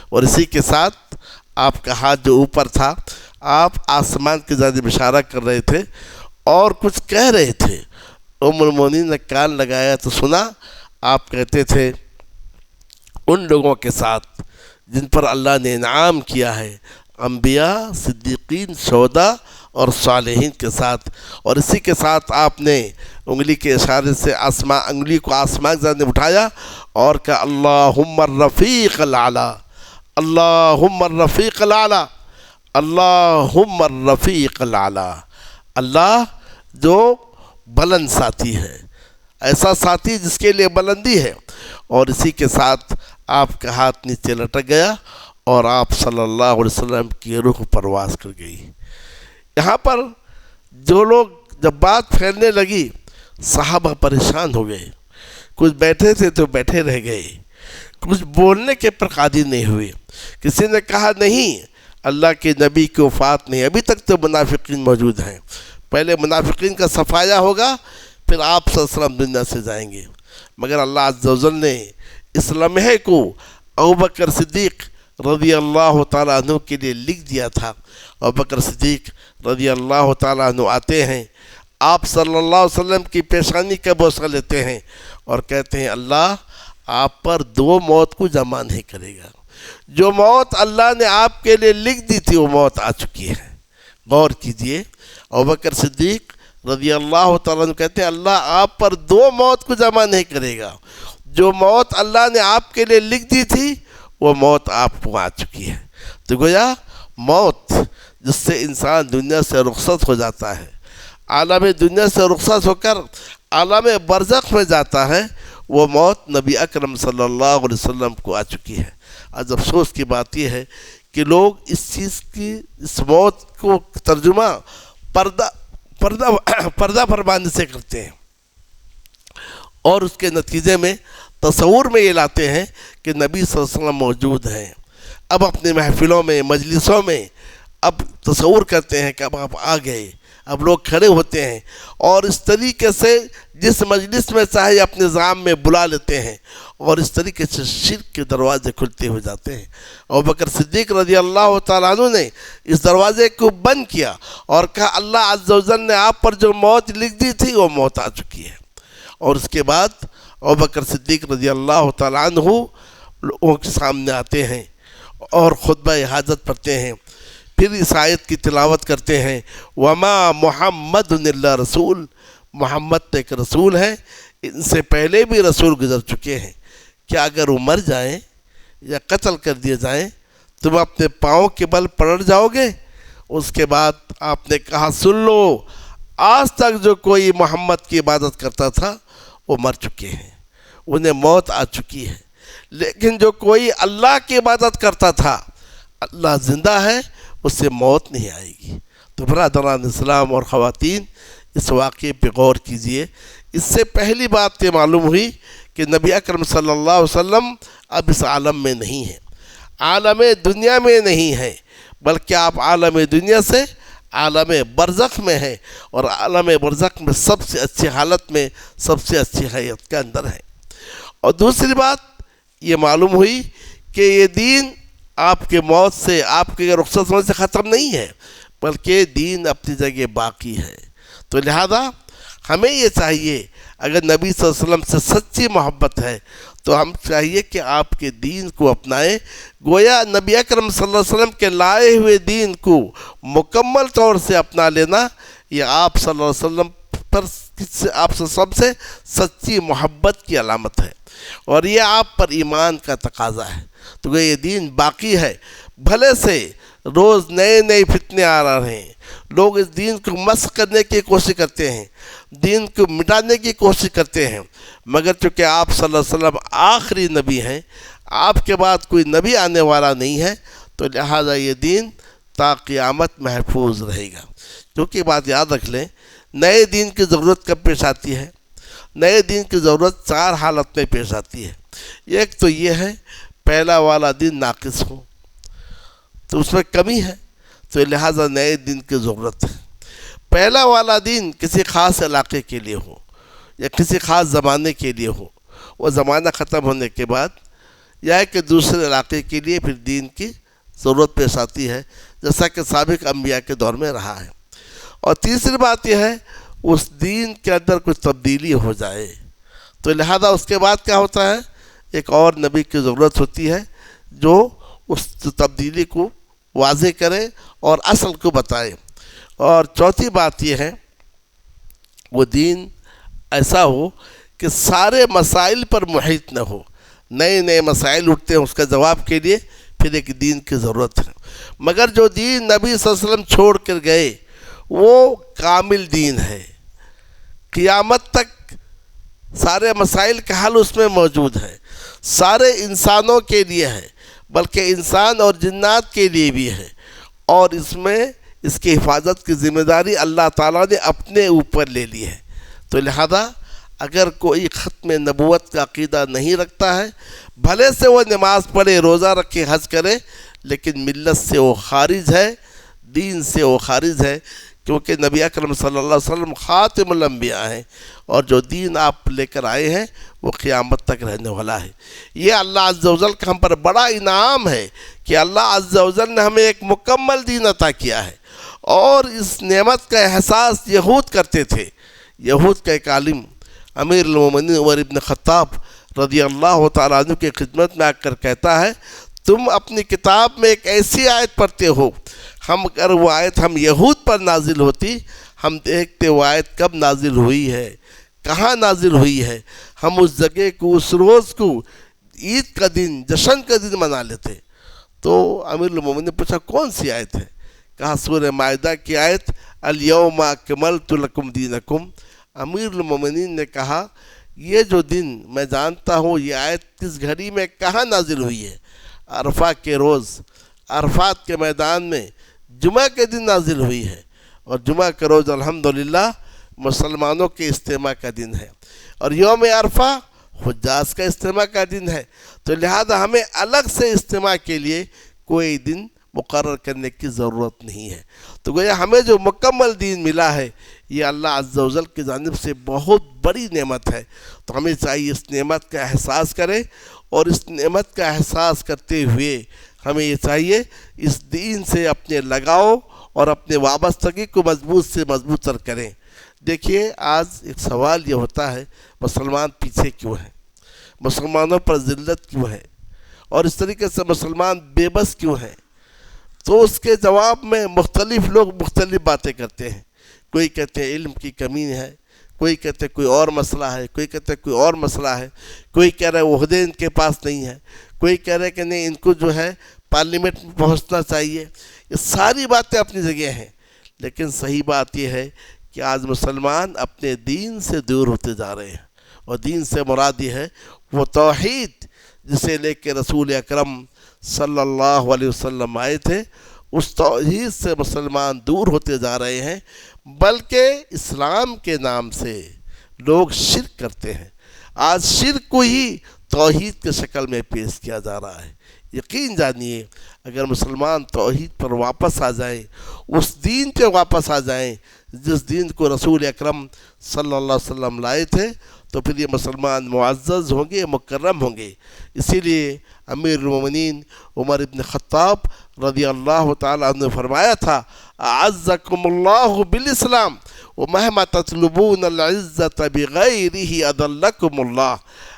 Speaker 2: اور اسی کے ساتھ آپ کا ہاتھ جو اوپر تھا آپ آسمان کی جانب اشارہ کر رہے تھے اور کچھ کہہ رہے تھے. ام المومنین نے کان لگایا تو سنا آپ کہتے تھے ان لوگوں کے ساتھ جن پر اللہ نے انعام کیا ہے, انبیاء, صدیقین, شہداء اور صالحین کے ساتھ. اور اسی کے ساتھ آپ نے انگلی کے اشارے سے انگلی کو آسمان کی جانب اٹھایا اور کہا اللہم الرفیق الاعلی, اللہم الرفیق الاعلی, اللہم الرفیق الاعلی. اللہ جو بلند ساتھی ہے, ایسا ساتھی جس کے لیے بلندی ہے. اور اسی کے ساتھ آپ کا ہاتھ نیچے لٹک گیا اور آپ صلی اللہ علیہ وسلم کی روح پرواز کر گئی. یہاں پر جو لوگ جب بات پھیلنے لگی صحابہ پریشان ہو گئے, کچھ بیٹھے تھے تو بیٹھے رہ گئے, کچھ بولنے کے پر قادر نہیں ہوئے. کسی نے کہا نہیں اللہ کے نبی کی وفات نہیں, ابھی تک تو منافقین موجود ہیں, پہلے منافقین کا صفایا ہوگا پھر آپ صلی اللہ علیہ وسلم دنیا سے جائیں گے. مگر اللہ عز و جل نے اس لمحے کو ابوبکر صدیق رضی اللہ تعالیٰ عنہ کے لیے لکھ دیا تھا۔ ابوبکر صدیق رضی اللہ تعالیٰ عنہ آتے ہیں، آپ صلی اللہ علیہ وسلم کی پیشانی کا بوسہ لیتے ہیں اور کہتے ہیں اللہ آپ پر دو موت کو جمع نہیں کرے گا، جو موت اللہ نے آپ کے لیے لکھ دی تھی وہ موت آ چکی ہے۔ غور کیجئے، ابوبکر صدیق رضی اللہ تعالیٰ عنہ کہتے ہیں اللہ آپ پر دو موت کو جمع نہیں کرے گا، جو موت اللہ نے آپ کے لیے لکھ دی تھی وہ موت آپ کو آ چکی ہے۔ تو گویا موت جس سے انسان دنیا سے رخصت ہو جاتا ہے، عالم دنیا سے رخصت ہو کر عالم برزخ میں جاتا ہے، وہ موت نبی اکرم صلی اللہ علیہ وسلم کو آ چکی ہے۔ آج افسوس کی بات یہ ہے کہ لوگ اس موت کو ترجمہ پردہ فرمانے سے کرتے ہیں، اور اس کے نتیجے میں تصور میں یہ لاتے ہیں کہ نبی صلی اللہ علیہ وسلم موجود ہیں۔ اب اپنے محفلوں میں، مجلسوں میں اب تصور کرتے ہیں کہ اب آپ آ گئے، اب لوگ کھڑے ہوتے ہیں اور اس طریقے سے جس مجلس میں چاہے اپنے نظام میں بلا لیتے ہیں، اور اس طریقے سے شرک کے دروازے کھلتے ہو جاتے ہیں۔ ابوبکر صدیق رضی اللہ تعالیٰ عنہ نے اس دروازے کو بند کیا اور کہا اللہ عز و جل نے آپ پر جو موت لکھ دی تھی وہ موت آ چکی ہے۔ اور اس کے بعد ابوبکر صدیق رضی اللہ تعالیٰ عنہ لوگوں کے سامنے آتے ہیں اور خطبہ حاجت پڑھتے ہیں، پھر اس آیت کی تلاوت کرتے ہیں، وما محمد الا رسول، محمد ایک رسول ہے، ان سے پہلے بھی رسول گزر چکے ہیں، کیا اگر وہ مر جائیں یا قتل کر دیے جائیں تم اپنے پاؤں کے بل پلٹ جاؤ گے؟ اس کے بعد آپ نے کہا سن لو، آج تک جو کوئی محمد کی عبادت کرتا تھا وہ مر چکے ہیں، انہیں موت آ چکی ہے، لیکن جو کوئی اللہ کی عبادت کرتا تھا اللہ زندہ ہے، اس سے موت نہیں آئے گی۔ تو برادران اسلام اور خواتین، اس واقعے پہ غور کیجئے۔ اس سے پہلی بات یہ معلوم ہوئی کہ نبی اکرم صلی اللہ علیہ وسلم اب اس عالم میں نہیں ہیں، عالم دنیا میں نہیں ہیں، بلکہ آپ عالم دنیا سے عالم برزخ میں ہیں، اور عالم برزخ میں سب سے اچھی حالت میں، سب سے اچھی حیات کے اندر ہیں۔ اور دوسری بات یہ معلوم ہوئی کہ یہ دین آپ کے موت سے، آپ کے رخصت ہونے سے ختم نہیں ہے، بلکہ دین اپنی جگہ باقی ہے۔ تو لہذا ہمیں یہ چاہیے، اگر نبی صلی اللہ علیہ وسلم سے سچی محبت ہے تو ہم چاہیے کہ آپ کے دین کو اپنائیں۔ گویا نبی اکرم صلی اللہ علیہ وسلم کے لائے ہوئے دین کو مکمل طور سے اپنا لینا، یہ آپ صلی اللہ علیہ وسلم پر آپ سے سب سے سچی محبت کی علامت ہے، اور یہ آپ پر ایمان کا تقاضا ہے۔ تو یہ دین باقی ہے، بھلے سے روز نئے نئے فتنے آ رہے ہیں، لوگ اس دین کو مسخ کرنے کی کوشش کرتے ہیں، دین کو مٹانے کی کوشش کرتے ہیں، مگر چونکہ آپ صلی اللہ علیہ وسلم آخری نبی ہیں، آپ کے بعد کوئی نبی آنے والا نہیں ہے، تو لہذا یہ دین تا قیامت محفوظ رہے گا۔ کیونکہ بات یاد رکھ لیں، نئے دین کی ضرورت کب پیش آتی ہے؟ نئے دین کی ضرورت چار حالت میں پیش آتی ہے۔ ایک تو یہ ہے پہلا والا دین ناقص ہو، تو اس میں کمی ہے، تو لہٰذا نئے دین کی ضرورت ہے۔ پہلا والا دین کسی خاص علاقے کے لیے ہو یا کسی خاص زمانے کے لیے ہو، وہ زمانہ ختم ہونے کے بعد یا کہ دوسرے علاقے کے لیے پھر دین کی ضرورت پیش آتی ہے، جیسا کہ سابق انبیاء کے دور میں رہا ہے۔ اور تیسری بات یہ ہے اس دین کے اندر کچھ تبدیلی ہو جائے، تو لہذا اس کے بعد کیا ہوتا ہے، ایک اور نبی کی ضرورت ہوتی ہے جو اس تبدیلی کو واضح کرے اور اصل کو بتائے۔ اور چوتھی بات یہ ہے وہ دین ایسا ہو کہ سارے مسائل پر محیط نہ ہو، نئے نئے مسائل اٹھتے ہیں، اس کا جواب کے لیے پھر ایک دین کی ضرورت ہے۔ مگر جو دین نبی صلی اللہ علیہ وسلم چھوڑ کر گئے وہ کامل دین ہے، قیامت تک سارے مسائل کا حل اس میں موجود ہے، سارے انسانوں کے لیے ہے، بلکہ انسان اور جنات کے لیے بھی ہے، اور اس میں اس کی حفاظت کی ذمہ داری اللہ تعالیٰ نے اپنے اوپر لے لی ہے۔ تو لہذا اگر کوئی ختم نبوت کا عقیدہ نہیں رکھتا ہے، بھلے سے وہ نماز پڑھے، روزہ رکھے، حج کرے، لیکن ملت سے وہ خارج ہے، دین سے وہ خارج ہے، کیونکہ نبی اکرم صلی اللہ علیہ وسلم خاتم الانبیاء ہیں، اور جو دین آپ لے کر آئے ہیں وہ قیامت تک رہنے والا ہے۔ یہ اللہ عز و جل کا ہم پر بڑا انعام ہے کہ اللہ عز و جل نے ہمیں ایک مکمل دین عطا کیا ہے، اور اس نعمت کا احساس یہود کرتے تھے۔ یہود کا ایک عالم امیر المومنین عمر ابن خطاب رضی اللہ تعالیٰ عنہ کی خدمت میں آ کر کہتا ہے، تم اپنی کتاب میں ایک ایسی آیت پڑھتے ہو، اگر وہ آیت ہم یہود پر نازل ہوتی، ہم دیکھتے وہ آیت کب نازل ہوئی ہے، کہاں نازل ہوئی ہے، ہم اس جگہ کو، اس روز کو عید کا دن، جشن کا دن منا لیتے۔ تو امیر المومنین نے پوچھا کون سی آیت ہے؟ کہا سورہ مائدہ کی آیت الیوم اکملت لکم دینکم۔ امیر المومنین نے کہا یہ جو دن میں جانتا ہوں، یہ آیت کس گھڑی میں کہاں نازل ہوئی ہے؟ عرفہ کے روز، عرفات کے میدان میں جمعہ کے دن نازل ہوئی ہے، اور جمعہ کے روز الحمدللہ مسلمانوں کے اجتماع کا دن ہے، اور یوم عرفہ حجاج کا اجتماع کا دن ہے۔ تو لہذا ہمیں الگ سے اجتماع کے لیے کوئی دن مقرر کرنے کی ضرورت نہیں ہے۔ تو گویا ہمیں جو مکمل دین ملا ہے یہ اللہ عز و جل کی جانب سے بہت بڑی نعمت ہے۔ تو ہمیں چاہیے اس نعمت کا احساس کریں، اور اس نعمت کا احساس کرتے ہوئے ہمیں یہ چاہیے اس دین سے اپنے لگاؤ اور اپنے وابستگی کو مضبوط سے مضبوط تر کریں۔ دیکھیے آج ایک سوال یہ ہوتا ہے، مسلمان پیچھے کیوں ہیں؟ مسلمانوں پر ذلت کیوں ہے؟ اور اس طریقے سے مسلمان بے بس کیوں ہیں؟ تو اس کے جواب میں مختلف لوگ مختلف باتیں کرتے ہیں۔ کوئی کہتے ہیں علم کی کمی ہے، کوئی کہتے ہیں کوئی اور مسئلہ ہے، کوئی کہتے ہیں کوئی اور مسئلہ ہے، کوئی کہہ رہا ہے عہدے ان کے پاس نہیں ہے، کوئی کہہ رہا ہے کہ نہیں ان کو جو ہے پارلیمنٹ میں پہنچنا چاہیے۔ یہ ساری باتیں اپنی جگہ ہیں، لیکن صحیح بات یہ ہے کہ آج مسلمان اپنے دین سے دور ہوتے جا رہے ہیں، اور دین سے مراد یہ ہے وہ توحید جسے لے کے رسول اکرم صلی اللہ علیہ وسلم آئے تھے، اس توحید سے مسلمان دور ہوتے جا رہے ہیں، بلکہ اسلام کے نام سے لوگ شرک کرتے ہیں۔ آج شرک کو ہی توحید کے شکل میں پیش کیا جا رہا ہے۔ یقین جانیے اگر مسلمان توحید پر واپس آ جائیں، اس دین پہ واپس آ جائیں جس دین کو رسول اکرم صلی اللہ علیہ وسلم لائے تھے، تو پھر یہ مسلمان معزز ہوں گے، مکرم ہوں گے۔ اسی لیے امیر المومنین عمر ابن خطاب رضی اللہ تعالیٰ عنہ نے فرمایا تھا، اعزکم اللہ بالاسلام ومہما تطلبون العزت بغیرہ اذلکم اللہ۔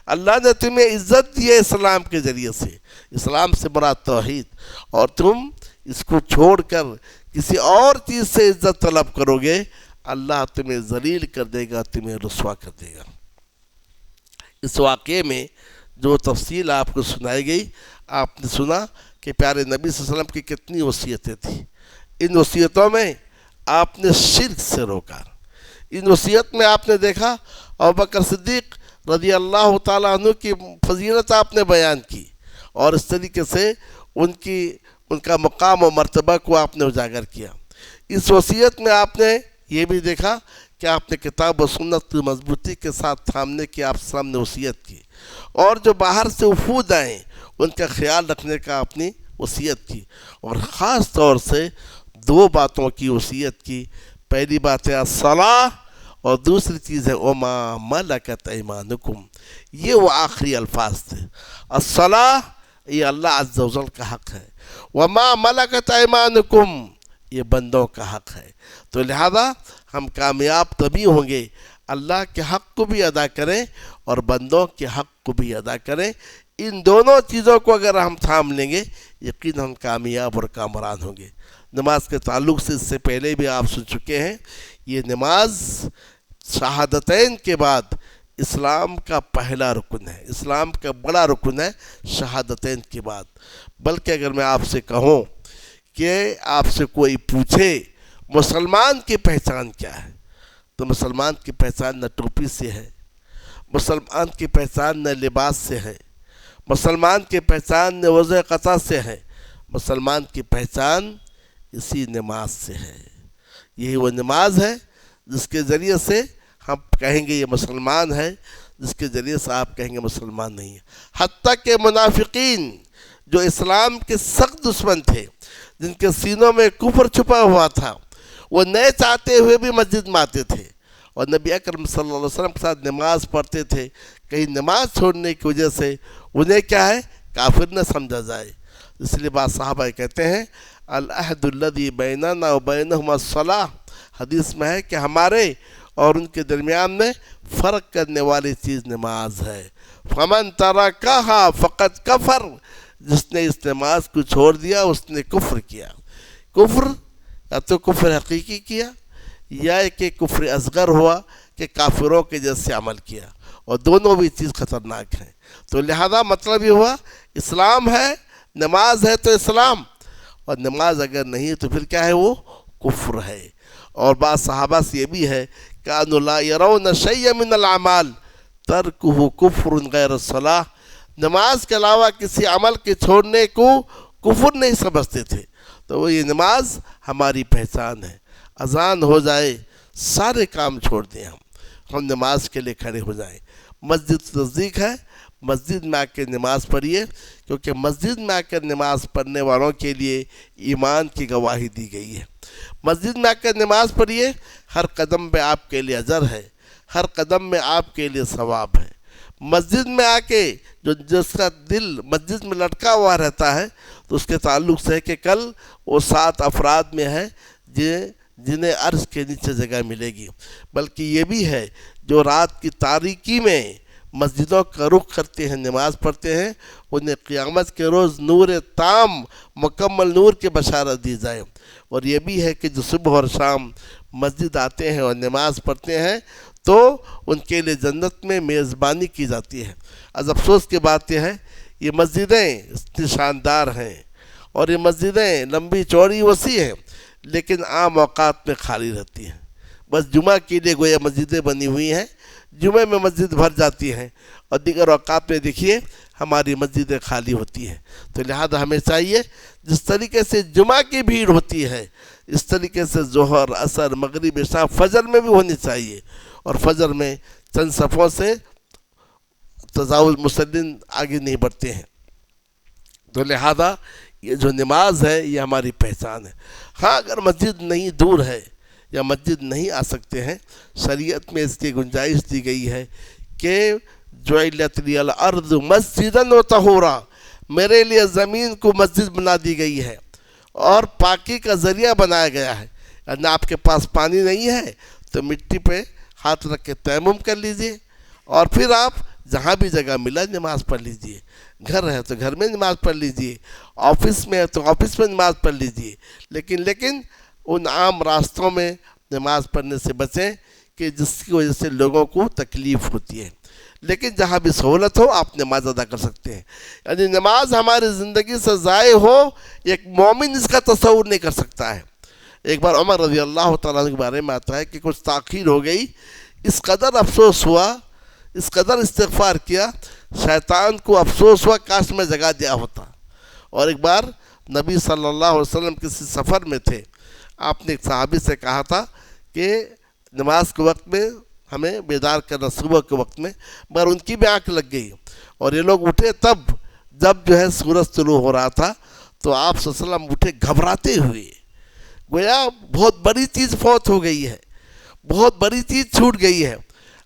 Speaker 2: اللہ نے تمہیں عزت دی ہے اسلام کے ذریعے سے، اسلام سے مراد توحید، اور تم اس کو چھوڑ کر کسی اور چیز سے عزت طلب کرو گے، اللہ تمہیں ذلیل کر دے گا، تمہیں رسوا کر دے گا۔ اس واقعے میں جو تفصیل آپ کو سنائی گئی، آپ نے سنا کہ پیارے نبی صلی اللہ علیہ وسلم کی کتنی وصیتیں تھیں۔ ان وصیتوں میں آپ نے شرک سے روکا۔ ان وصیت میں آپ نے دیکھا ابوبکر صدیق رضی اللہ تعالیٰ عنہ کی فضیلت آپ نے بیان کی، اور اس طریقے سے ان کا مقام و مرتبہ کو آپ نے اجاگر کیا۔ اس وصیت میں آپ نے یہ بھی دیکھا کہ آپ نے کتاب و سنت کی مضبوطی کے ساتھ تھامنے کی آپ سامنے وصیت کی، اور جو باہر سے وفود آئیں ان کا خیال رکھنے کا اپنی وصیت کی، اور خاص طور سے دو باتوں کی وصیت کی۔ پہلی بات ہے الصلاۃ، اور دوسری چیز ہے وما ملکت ایمانکم۔ یہ وہ آخری الفاظ تھے۔ الصلاۃ یہ اللہ عز و جل کا حق ہے، وما ملکت ایمانکم یہ بندوں کا حق ہے۔ تو لہذا ہم کامیاب تبھی ہوں گے اللہ کے حق کو بھی ادا کریں اور بندوں کے حق کو بھی ادا کریں۔ ان دونوں چیزوں کو اگر ہم تھام لیں گے، یقیناً ہم کامیاب اور کامران ہوں گے۔ نماز کے تعلق سے اس سے پہلے بھی آپ سن چکے ہیں، یہ نماز شہادتین کے بعد اسلام کا پہلا رکن ہے، اسلام کا بڑا رکن ہے شہادتین کے بعد۔ بلکہ اگر میں آپ سے کہوں کہ آپ سے کوئی پوچھے مسلمان کی پہچان کیا ہے، تو مسلمان کی پہچان نہ ٹوپی سے ہے، مسلمان کی پہچان نہ لباس سے ہے، مسلمان کی پہچان نہ وضع قطع سے ہے، مسلمان کی پہچان اسی نماز سے ہے۔ یہی وہ نماز ہے جس کے ذریعے سے ہم کہیں گے یہ مسلمان ہے، جس کے ذریعے سے آپ کہیں گے مسلمان نہیں ہے۔ حتیٰ کہ منافقین جو اسلام کے سخت دشمن تھے، جن کے سینوں میں کفر چھپا ہوا تھا، وہ نئے چاہتے ہوئے بھی مسجد میں آتے تھے اور نبی اکرم صلی اللہ علیہ وسلم کے ساتھ نماز پڑھتے تھے. کہیں نماز چھوڑنے کی وجہ سے انہیں کیا ہے کافر نہ سمجھا جائے. اس لیے بعض صحابہ کہتے ہیں العہد الذی بیننا وبینہم الصلاۃ. حدیث میں ہے کہ ہمارے اور ان کے درمیان میں فرق کرنے والی چیز نماز ہے. فمن ترکہا فقد کفر. جس نے اس نماز کو چھوڑ دیا اس نے کفر کیا. کفر یا تو کفر حقیقی کیا یا کہ کفر اصغر ہوا کہ کافروں کے جیسے عمل کیا, اور دونوں بھی چیز خطرناک ہیں. تو لہذا مطلب یہ ہوا اسلام ہے, نماز ہے تو اسلام, اور نماز اگر نہیں تو پھر کیا ہے وہ کفر ہے. اور بعض صحابہ سے یہ بھی ہے کانوا لا یرون شیئا من الاعمال ترکہ کفر غیر الصلاۃ. نماز کے علاوہ کسی عمل کے چھوڑنے کو کفر نہیں سمجھتے تھے. تو وہ یہ نماز ہماری پہچان ہے. اذان ہو جائے سارے کام چھوڑ دیں, ہم نماز کے لیے کھڑے ہو جائیں. مسجد نزدیک ہے, مسجد میں آ کے نماز پڑھیے, کیونکہ مسجد میں آ کر نماز پڑھنے والوں کے لیے ایمان کی گواہی دی گئی ہے. مسجد میں آ کر نماز پڑھیے, ہر قدم پہ آپ کے لیے اجر ہے, ہر قدم میں آپ کے لیے ثواب ہے. مسجد میں آ کے جس کا دل مسجد میں لٹکا ہوا رہتا ہے تو اس کے تعلق سے ہے کہ کل وہ 7 افراد میں ہے جنہیں عرش کے نیچے جگہ ملے گی. بلکہ یہ بھی ہے جو رات کی تاریکی میں مسجدوں کا رخ کرتے ہیں, نماز پڑھتے ہیں, انہیں قیامت کے روز نور تام مکمل نور کی بشارت دی جائے. اور یہ بھی ہے کہ جو صبح اور شام مسجد آتے ہیں اور نماز پڑھتے ہیں تو ان کے لیے جنت میں میزبانی کی جاتی ہے. از افسوس کی بات یہ ہے یہ مسجدیں اتنی شاندار ہیں اور یہ مسجدیں لمبی چوڑی وسیع ہیں, لیکن عام اوقات میں خالی رہتی ہیں. بس جمعہ کے لیے گویا مسجدیں بنی ہوئی ہیں, جمعے میں مسجد بھر جاتی ہیں, اور دیگر اوقات میں دیکھیے ہماری مسجدیں خالی ہوتی ہیں. تو لہذا ہمیں چاہیے جس طریقے سے جمعہ کی بھیڑ ہوتی ہے اس طریقے سے ظہر, عصر, مغرب, عشاء, فجر میں بھی ہونی چاہیے. اور فجر میں چند صفوں سے تجاوز مسلم آگے نہیں بڑھتے ہیں. تو لہذا یہ جو نماز ہے یہ ہماری پہچان ہے. ہاں اگر مسجد نہیں دور ہے یا مسجد نہیں آ سکتے ہیں, شریعت میں اس کی گنجائش دی گئی ہے کہ جعلت لی الارض مسجدا وطہورا, میرے لیے زمین کو مسجد بنا دی گئی ہے اور پاکی کا ذریعہ بنایا گیا ہے. یعنی آپ کے پاس پانی نہیں ہے تو مٹی پہ ہاتھ رکھ کے تیمم کر لیجئے, اور پھر آپ جہاں بھی جگہ ملا نماز پڑھ لیجئے. گھر ہے تو گھر میں نماز پڑھ لیجئے, آفس میں ہے تو آفس میں نماز پڑھ لیجئے. لیکن ان عام راستوں میں نماز پڑھنے سے بچیں کہ جس کی وجہ سے لوگوں کو تکلیف ہوتی ہے. لیکن جہاں بھی سہولت ہو آپ نماز ادا کر سکتے ہیں. یعنی نماز ہماری زندگی سے ضائع ہو ایک مومن اس کا تصور نہیں کر سکتا ہے. ایک بار عمر رضی اللہ تعالیٰ کے بارے میں آتا ہے کہ کچھ تاخیر ہو گئی, اس قدر افسوس ہوا, اس قدر استغفار کیا, شیطان کو افسوس ہوا کاش میں جگہ دیا ہوتا. اور ایک بار نبی صلی اللہ علیہ وسلم کسی سفر میں تھے, آپ نے ایک صحابی سے کہا تھا کہ نماز کے وقت میں ہمیں بیدار کرنا صبح کے وقت میں, مگر ان کی بھی آنکھ لگ گئی اور یہ لوگ اٹھے تب جب جو ہے سورج طلوع ہو رہا تھا. تو آپ صلی اللہ علیہ وسلم اٹھے گھبراتے ہوئے, گویا بہت بڑی چیز فوت ہو گئی ہے, بہت بڑی چیز چھوٹ گئی ہے.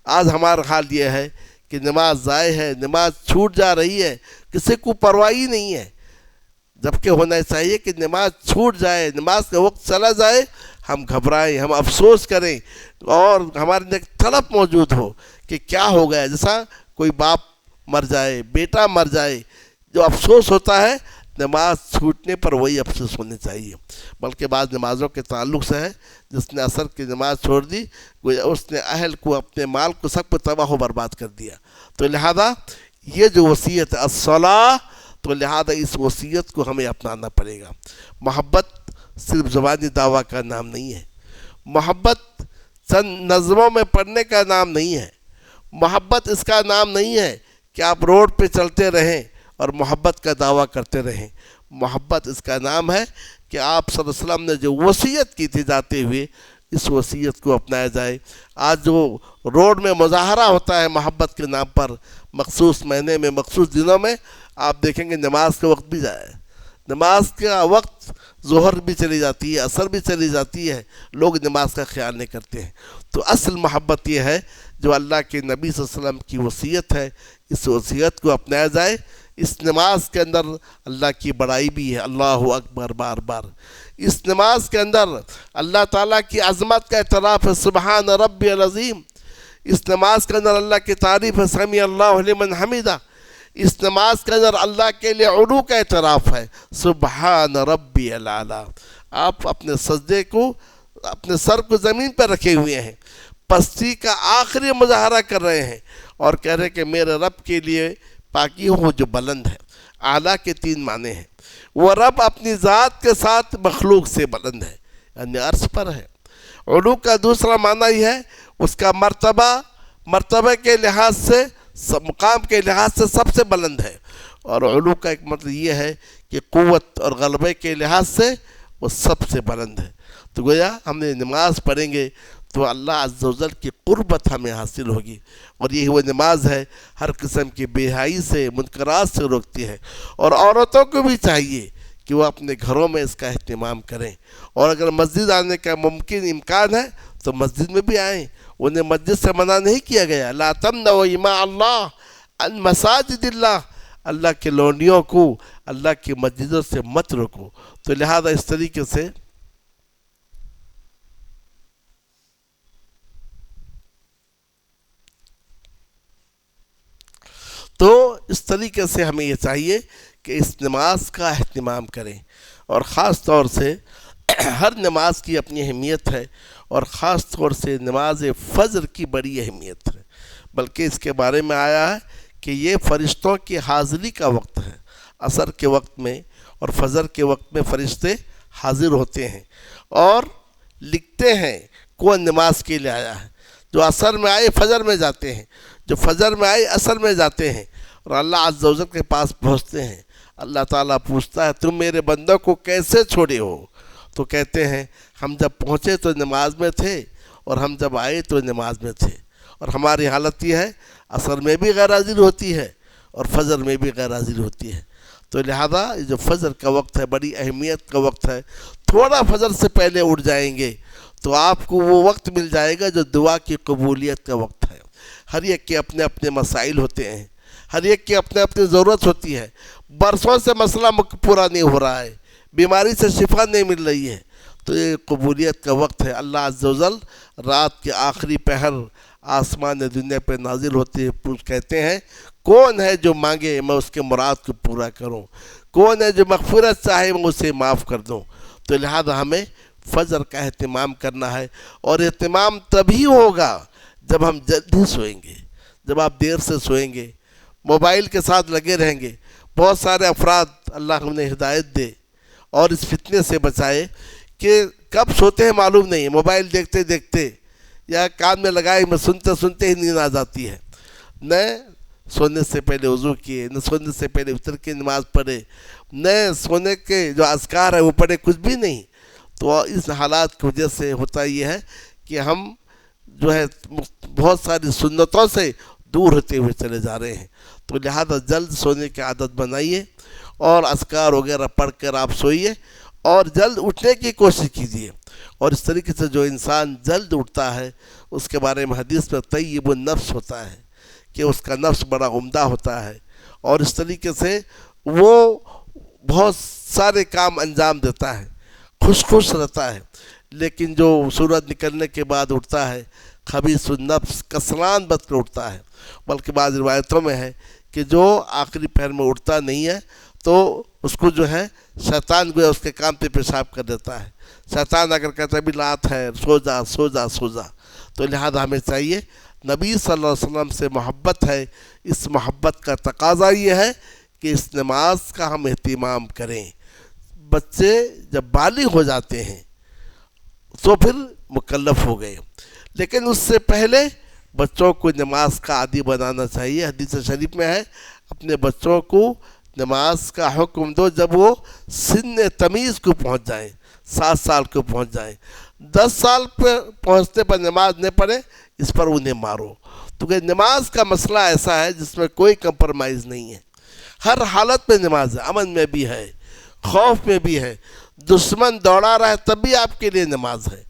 Speaker 2: آج ہمارا حال یہ ہے کہ نماز ضائع ہے, نماز چھوٹ جا رہی ہے, کسی کو پرواہ ہی نہیں ہے. جبکہ ہونا چاہیے کہ نماز چھوٹ جائے, نماز کا وقت چلا جائے, ہم گھبرائیں, ہم افسوس کریں اور ہمارے اندر طلب موجود ہو کہ کیا ہو گیا. جیسا کوئی باپ مر جائے, بیٹا مر جائے, جو افسوس ہوتا ہے نماز چھوٹنے پر وہی افسوس ہونے چاہیے. بلکہ بعض نمازوں کے تعلق سے ہے جس نے عصر کی نماز چھوڑ دی گویا اس نے اہل کو, اپنے مال کو, سب کو تباہ و برباد کر دیا. تو لہذا یہ جو وصیت ہے الصلاۃ, تو لہذا اس وصیت کو ہمیں اپنانا پڑے گا. محبت صرف زبانی دعویٰ کا نام نہیں ہے, محبت چند نظموں میں پڑھنے کا نام نہیں ہے, محبت اس کا نام نہیں ہے کہ آپ روڈ پہ چلتے رہیں اور محبت کا دعویٰ کرتے رہیں. محبت اس کا نام ہے کہ آپ صلی اللہ علیہ وسلم نے جو وصیت کی تھی جاتے ہوئے اس وصیت کو اپنایا جائے. آج جو روڈ میں مظاہرہ ہوتا ہے محبت کے نام پر مخصوص مہینے میں, مخصوص دنوں میں, آپ دیکھیں گے نماز کا وقت بھی جائے, نماز کا وقت ظہر بھی چلی جاتی ہے، عصر بھی چلی جاتی ہے، لوگ نماز کا خیال نہیں کرتے ہیں۔ تو اصل محبت یہ ہے جو اللہ کے نبی صلی اللہ علیہ وسلم کی وصیت ہے، اس وصیت کو اپنایا جائے۔ اس نماز کے اندر اللہ کی بڑائی بھی ہے، اللہ اکبر بار بار۔ اس نماز کے اندر اللہ تعالیٰ کی عظمت کا اعتراف ہے، سبحان ربی العظیم۔ اس نماز کے اندر اللہ کی تعریف ہے، سمیع اللہ لمن حمیدہ۔ اس نماز کے اندر اللہ کے لیے علو کا اعتراف ہے، سبحان ربی الاعلیٰ۔ آپ اپنے سجدے کو، اپنے سر کو زمین پر رکھے ہوئے ہیں، پستی کا آخری مظاہرہ کر رہے ہیں اور کہہ رہے ہیں کہ میرے رب کے لیے پاکی ہو جو بلند ہے۔ اعلیٰ کے 3 معنی ہیں۔ وہ رب اپنی ذات کے ساتھ مخلوق سے بلند ہے، یعنی عرش پر ہے۔ علو کا دوسرا معنی یہ ہے اس کا مرتبہ کے لحاظ سے، مقام کے لحاظ سے سب سے بلند ہے۔ اور علو کا ایک مطلب یہ ہے کہ قوت اور غلبے کے لحاظ سے وہ سب سے بلند ہے۔ تو گویا ہم نے نماز پڑھیں گے تو اللہ عز و جل کی قربت ہمیں حاصل ہوگی، اور یہی وہ نماز ہے ہر قسم کی بے حیائی سے، منکرات سے روکتی ہے۔ اور عورتوں کو بھی چاہیے کہ وہ اپنے گھروں میں اس کا اہتمام کریں، اور اگر مسجد آنے کا ممکن امکان ہے تو مسجد میں بھی آئیں۔ انہیں مسجد سے منع نہیں کیا گیا، لا تمنعوا اماء اللہ عن مساجد اللہ، اللہ کے لونڈیوں کو اللہ کی مسجدوں سے مت روکو۔ تو لہذا اس طریقے سے ہمیں یہ چاہیے کہ اس نماز کا اہتمام کریں، اور خاص طور سے ہر نماز کی اپنی اہمیت ہے، اور خاص طور سے نماز فجر کی بڑی اہمیت ہے۔ بلکہ اس کے بارے میں آیا ہے کہ یہ فرشتوں کی حاضری کا وقت ہے۔ عصر کے وقت میں اور فجر کے وقت میں فرشتے حاضر ہوتے ہیں اور لکھتے ہیں کون نماز کے لیے آیا ہے۔ جو عصر میں آئے فجر میں جاتے ہیں، جو فجر میں آئے عصر میں جاتے ہیں، اور اللہ عز و جل کے پاس پہنچتے ہیں۔ اللہ تعالیٰ پوچھتا ہے تم میرے بندوں کو کیسے چھوڑے ہو؟ تو کہتے ہیں ہم جب پہنچے تو نماز میں تھے، اور ہم جب آئے تو نماز میں تھے۔ اور ہماری حالت یہ ہے عصر میں بھی غیر حاضر ہوتی ہے اور فجر میں بھی غیر حاضر ہوتی ہے۔ تو لہذا یہ جو فجر کا وقت ہے بڑی اہمیت کا وقت ہے۔ تھوڑا فجر سے پہلے اٹھ جائیں گے تو آپ کو وہ وقت مل جائے گا جو دعا کی قبولیت کا وقت ہے۔ ہر ایک کے اپنے اپنے مسائل ہوتے ہیں، ہر ایک کی اپنے اپنی ضرورت ہوتی ہے۔ برسوں سے مسئلہ پورا نہیں ہو رہا ہے، بیماری سے شفا نہیں مل رہی ہے، تو یہ قبولیت کا وقت ہے۔ اللہ عز و جل رات کے آخری پہر آسمان دنیا پہ نازل ہوتے ہیں، کہتے ہیں کون ہے جو مانگے میں اس کے مراد کو پورا کروں، کون ہے جو مغفرت چاہے میں اسے معاف کر دوں۔ تو لہذا ہمیں فجر کا اہتمام کرنا ہے، اور اہتمام تبھی ہوگا جب ہم جلدی سوئیں گے۔ جب آپ دیر سے سوئیں گے، موبائل کے ساتھ لگے رہیں گے، بہت سارے افراد اللہ انہیں ہدایت دے اور اس فتنے سے بچائے کہ کب سوتے ہیں معلوم نہیں، موبائل دیکھتے دیکھتے یا کان میں لگائے میں سنتے سنتے ہی نیند آ جاتی ہے۔ نہ سونے سے پہلے وضو کیے، نہ سونے سے پہلے وتر کی نماز پڑھے، نہ سونے کے جو اذکار ہیں وہ پڑھے، کچھ بھی نہیں۔ تو اس حالات کی وجہ سے ہوتا یہ ہے کہ ہم جو ہے بہت ساری سنتوں سے دور ہوتے ہوئے چلے جا رہے ہیں۔ تو لہذا جلد سونے کی عادت بنائیے، اور اذکار وغیرہ پڑھ کر آپ سوئیے، اور جلد اٹھنے کی کوشش کیجیے۔ اور اس طریقے سے جو انسان جلد اٹھتا ہے اس کے بارے میں حدیث میں طیب النفس ہوتا ہے کہ اس کا نفس بڑا عمدہ ہوتا ہے، اور اس طریقے سے وہ بہت سارے کام انجام دیتا ہے، خوش رہتا ہے۔ لیکن جو سورج نکلنے کے بعد اٹھتا ہے خبیث النفس کسلان بد کر اٹھتا ہے۔ بلکہ بعض روایتوں میں ہے کہ جو آخری پہر میں اٹھتا نہیں ہے تو اس کو جو ہے شیطان گویا اس کے کام پہ پیشاب کر دیتا ہے۔ شیطان اگر کہتا ہے بھی رات ہے، سو جا۔ تو لہذا ہمیں چاہیے، نبی صلی اللہ علیہ وسلم سے محبت ہے، اس محبت کا تقاضا یہ ہے کہ اس نماز کا ہم اہتمام کریں۔ بچے جب بالغ ہو جاتے ہیں تو پھر مکلف ہو گئے، لیکن اس سے پہلے بچوں کو نماز کا عادی بنانا چاہیے۔ حدیث شریف میں ہے اپنے بچوں کو نماز کا حکم دو جب وہ سن تمیز کو پہنچ جائیں، 7 سال کو پہنچ جائیں۔ 10 سال پہ پہنچنے پر نماز نہ پڑھیں، اس پر انہیں مارو۔ تو کہ نماز کا مسئلہ ایسا ہے جس میں کوئی کمپرمائز نہیں ہے، ہر حالت میں نماز ہے، امن میں بھی ہے، خوف میں بھی ہے۔ دشمن دوڑا رہا ہے تب بھی آپ کے لیے نماز ہے،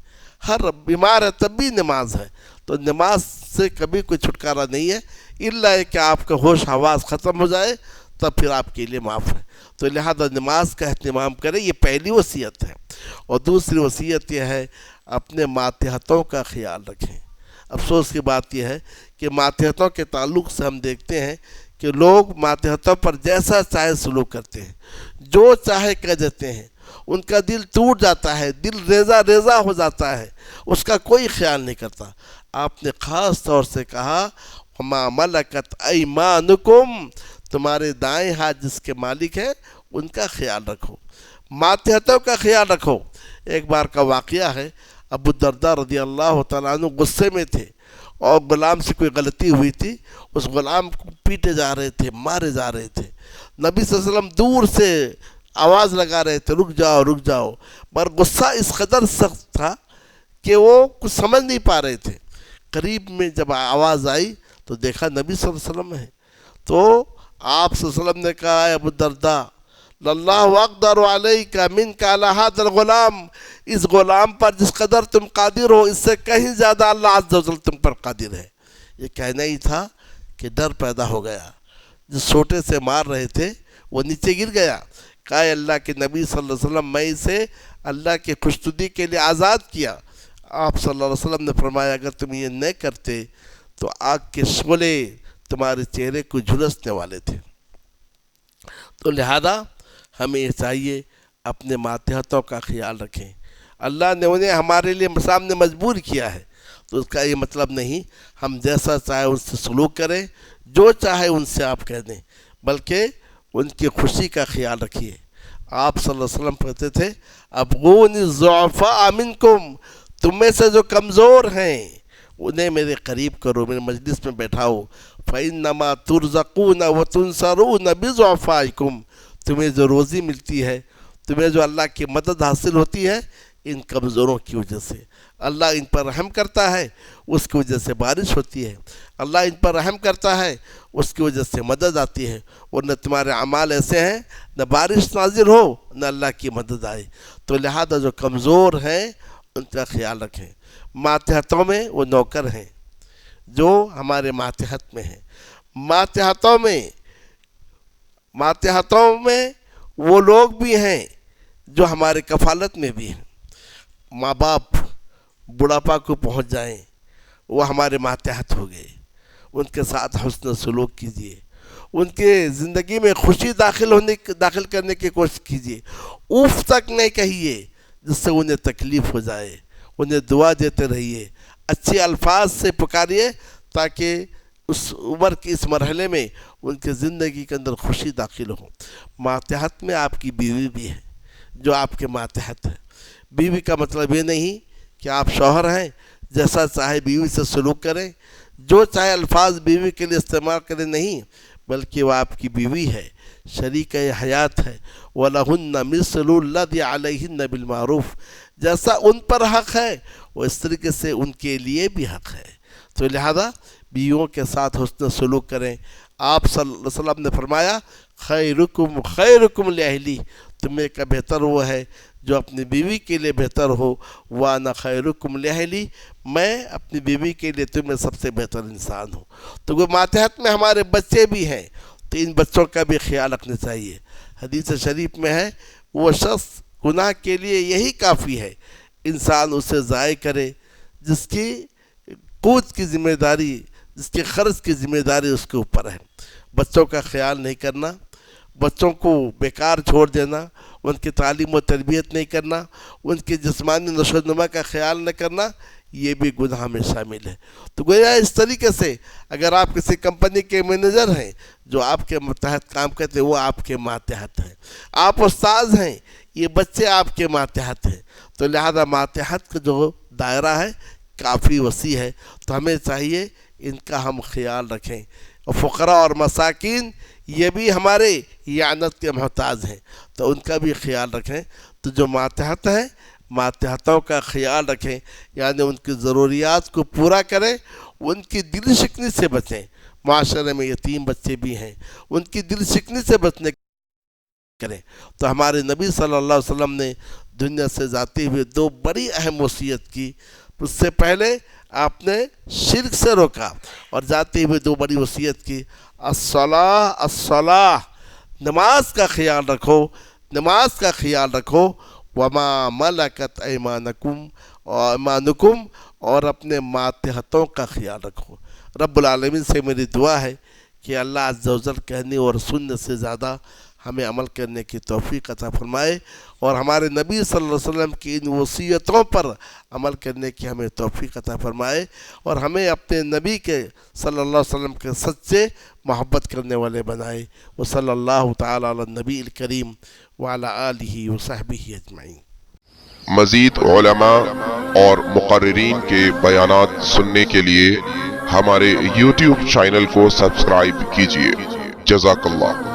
Speaker 2: ہر بیمار ہے تب بھی نماز ہے. تو نماز سے کبھی کوئی چھٹکارا نہیں ہے، الا کہ آپ کا ہوش حواس ختم ہو جائے تب پھر آپ کے لیے معاف ہے. تو لہذا نماز کا اہتمام کریں، یہ پہلی وصیت ہے. اور دوسری وصیت یہ ہے اپنے ماتحتوں کا خیال رکھیں. افسوس کی بات یہ ہے کہ ماتحتوں کے تعلق سے ہم دیکھتے ہیں کہ لوگ ماتحتوں پر جیسا چاہے سلوک کرتے ہیں، جو چاہے کہہ دیتے ہیں، ان کا دل ٹوٹ جاتا ہے، دل ریزہ ریزہ ہو جاتا ہے، اس کا کوئی خیال نہیں کرتا. آپ نے خاص طور سے کہا وَمَا مَلَكَتْ أَيْمَانُكُمْ، تمہارے دائیں ہاتھ جس کے مالک ہیں ان کا خیال رکھو، ماتحتوں کا خیال رکھو. ایک بار کا واقعہ ہے، ابو الدرداء رضی اللہ تعالیٰ عنہ غصے میں تھے اور غلام سے کوئی غلطی ہوئی تھی، اس غلام کو پیٹے جا رہے تھے، مارے جا رہے تھے. نبی صلی اللہ علیہ وسلم دور سے آواز لگا رہے تھے رک جاؤ رک جاؤ، مگر غصہ اس قدر سخت تھا کہ وہ کچھ سمجھ نہیں پا رہے تھے. قریب میں جب آواز آئی تو دیکھا نبی صلی اللہ علیہ وسلم ہے. تو آپ صلی اللہ علیہ وسلم نے کہا اے ابو الدرداء اللہ اقدر علیک منک علی ھذا الغلام، اس غلام پر جس قدر تم قادر ہو اس سے کہیں زیادہ اللہ عز و جل تم پر قادر ہے. یہ کہنا ہی تھا کہ ڈر پیدا ہو گیا. جس چھوٹے سے مار رہے تھے وہ نیچے گر گیا. کہا اللہ کے نبی صلی اللہ علیہ وسلم میں اسے اللہ کے خوشنودی کے لیے آزاد کیا. آپ صلی اللہ علیہ وسلم نے فرمایا اگر تم یہ نہ کرتے تو آگ کے شعلے تمہارے چہرے کو جھلسنے والے تھے. تو لہذا ہمیں یہ چاہیے اپنے ماتحتوں کا خیال رکھیں. اللہ نے انہیں ہمارے لیے سامنے مجبور کیا ہے، تو اس کا یہ مطلب نہیں ہم جیسا چاہے ان سے سلوک کریں، جو چاہے ان سے آپ کہہ دیں، بلکہ ان کی خوشی کا خیال رکھیے. آپ صلی اللہ علیہ وسلم کہتے تھے ابغونی الضعفاء منکم، تم میں سے جو کمزور ہیں انہیں میرے قریب کرو، میرے مجلس میں بیٹھاؤ. فإنما ترزقون وتنصرون بضعفائکم، تمہیں جو روزی ملتی ہے، تمہیں جو اللہ کی مدد حاصل ہوتی ہے ان کمزوروں کی وجہ سے. اللہ ان پر رحم کرتا ہے، اس کی وجہ سے بارش ہوتی ہے. اللہ ان پر رحم کرتا ہے، اس کی وجہ سے مدد آتی ہے. ورنہ تمہارے اعمال ایسے ہیں نہ بارش نازل ہو نہ اللہ کی مدد آئے. تو لہذا جو کمزور ہیں ان کا خیال رکھیں. ماتحتوں میں وہ نوکر ہیں جو ہمارے ماتحت میں ہیں. ماتحتوں میں وہ لوگ بھی ہیں جو ہمارے کفالت میں بھی ہیں. ماں باپ بڑھاپا کو پہنچ جائیں وہ ہمارے ماتحت ہو گئے، ان کے ساتھ حسن سلوک کیجیے، ان کے زندگی میں خوشی داخل کرنے کی کوشش کیجیے. اوف تک نہیں کہیے جس سے انہیں تکلیف ہو جائے، انہیں دعا دیتے رہیے، اچھے الفاظ سے پکاریے تاکہ اس عمر کے اس مرحلے میں ان کے زندگی کے اندر خوشی داخل ہو. ماتحت میں آپ کی بیوی بھی ہے جو آپ کے ماتحت ہے. بیوی کا مطلب یہ نہیں کہ آپ شوہر ہیں جیسا چاہے بیوی سے سلوک کریں، جو چاہے الفاظ بیوی کے لیے استعمال کریں، نہیں، بلکہ وہ آپ کی بیوی ہے، شریک حیات ہے. وَلَهُنَّ مِثْلُ الَّذِي عَلَيْهِنَّ بِالْمَعْرُوفِ، جیسا ان پر حق ہے وہ اس طریقے سے ان کے لیے بھی حق ہے. تو لہذا بیویوں کے ساتھ حسن سلوک کریں. آپ صلی اللہ علیہ وسلم نے فرمایا خیرکم خیرکم لأہلی، تمہیں کا بہتر وہ ہے جو اپنی بیوی کے لیے بہتر ہو. وَأَنَا خَيْرُكُمْ لِأَهْلِي، میں اپنی بیوی کے لیے تمہیں سب سے بہتر انسان ہوں. تو وہ ماتحت میں ہمارے بچے بھی ہیں تو ان بچوں کا بھی خیال رکھنا چاہیے. حدیث شریف میں ہے وہ شخص گناہ کے لیے یہی کافی ہے انسان اسے ضائع کرے جس کی قوت کی ذمہ داری، جس کے خرچ کی ذمہ داری اس کے اوپر ہے. بچوں کا خیال نہیں کرنا، بچوں کو بیکار چھوڑ دینا، ان کی تعلیم و تربیت نہیں کرنا، ان کی جسمانی نشو و نما کا خیال نہ کرنا، یہ بھی گناہ میں شامل ہے. تو گویا اس طریقے سے اگر آپ کسی کمپنی کے مینیجر ہیں جو آپ کے تحت کام کرتے ہیں وہ آپ کے ماتحت ہیں. آپ استاذ ہیں، یہ بچے آپ کے ماتحت ہیں. تو لہذا ماتحت کا جو دائرہ ہے کافی وسیع ہے. تو ہمیں چاہیے ان کا ہم خیال رکھیں. فقراء اور مساکین یہ بھی ہمارے اعانت کے محتاج ہیں تو ان کا بھی خیال رکھیں. تو جو ماتحت ہیں ماتحتوں کا خیال رکھیں، یعنی ان کی ضروریات کو پورا کریں، ان کی دل شکنی سے بچیں. معاشرے میں یتیم بچے بھی ہیں، ان کی دل شکنی سے بچنے کریں. تو ہمارے نبی صلی اللہ علیہ وسلم نے دنیا سے جاتے ہوئے 2 بڑی اہم وصیت کی. اس سے پہلے آپ نے شرک سے روکا اور جاتے ہوئے 2 بڑی وصیت کی. الصلاۃ، نماز کا خیال رکھو، نماز کا خیال رکھو. وما ملکت ایمانکم، اور اپنے ماتحتوں کا خیال رکھو. رب العالمین سے میری دعا ہے کہ اللہ عز و جل کہنے اور سننے سے زیادہ ہمیں عمل کرنے کی توفیق عطا فرمائے، اور ہمارے نبی صلی اللہ علیہ وسلم کی ان وصیتوں پر عمل کرنے کی ہمیں توفیق عطا فرمائے، اور ہمیں اپنے نبی کے صلی اللہ علیہ وسلم کے سچے محبت کرنے والے بنائے. وصلی اللہ تعالی علی النبی الکریم وعلی آلہ وصحبہ اجمعین.
Speaker 3: مزید علماء اور مقررین کے بیانات سننے کے لیے ہمارے YouTube چینل کو سبسکرائب کیجیے. جزاک اللہ.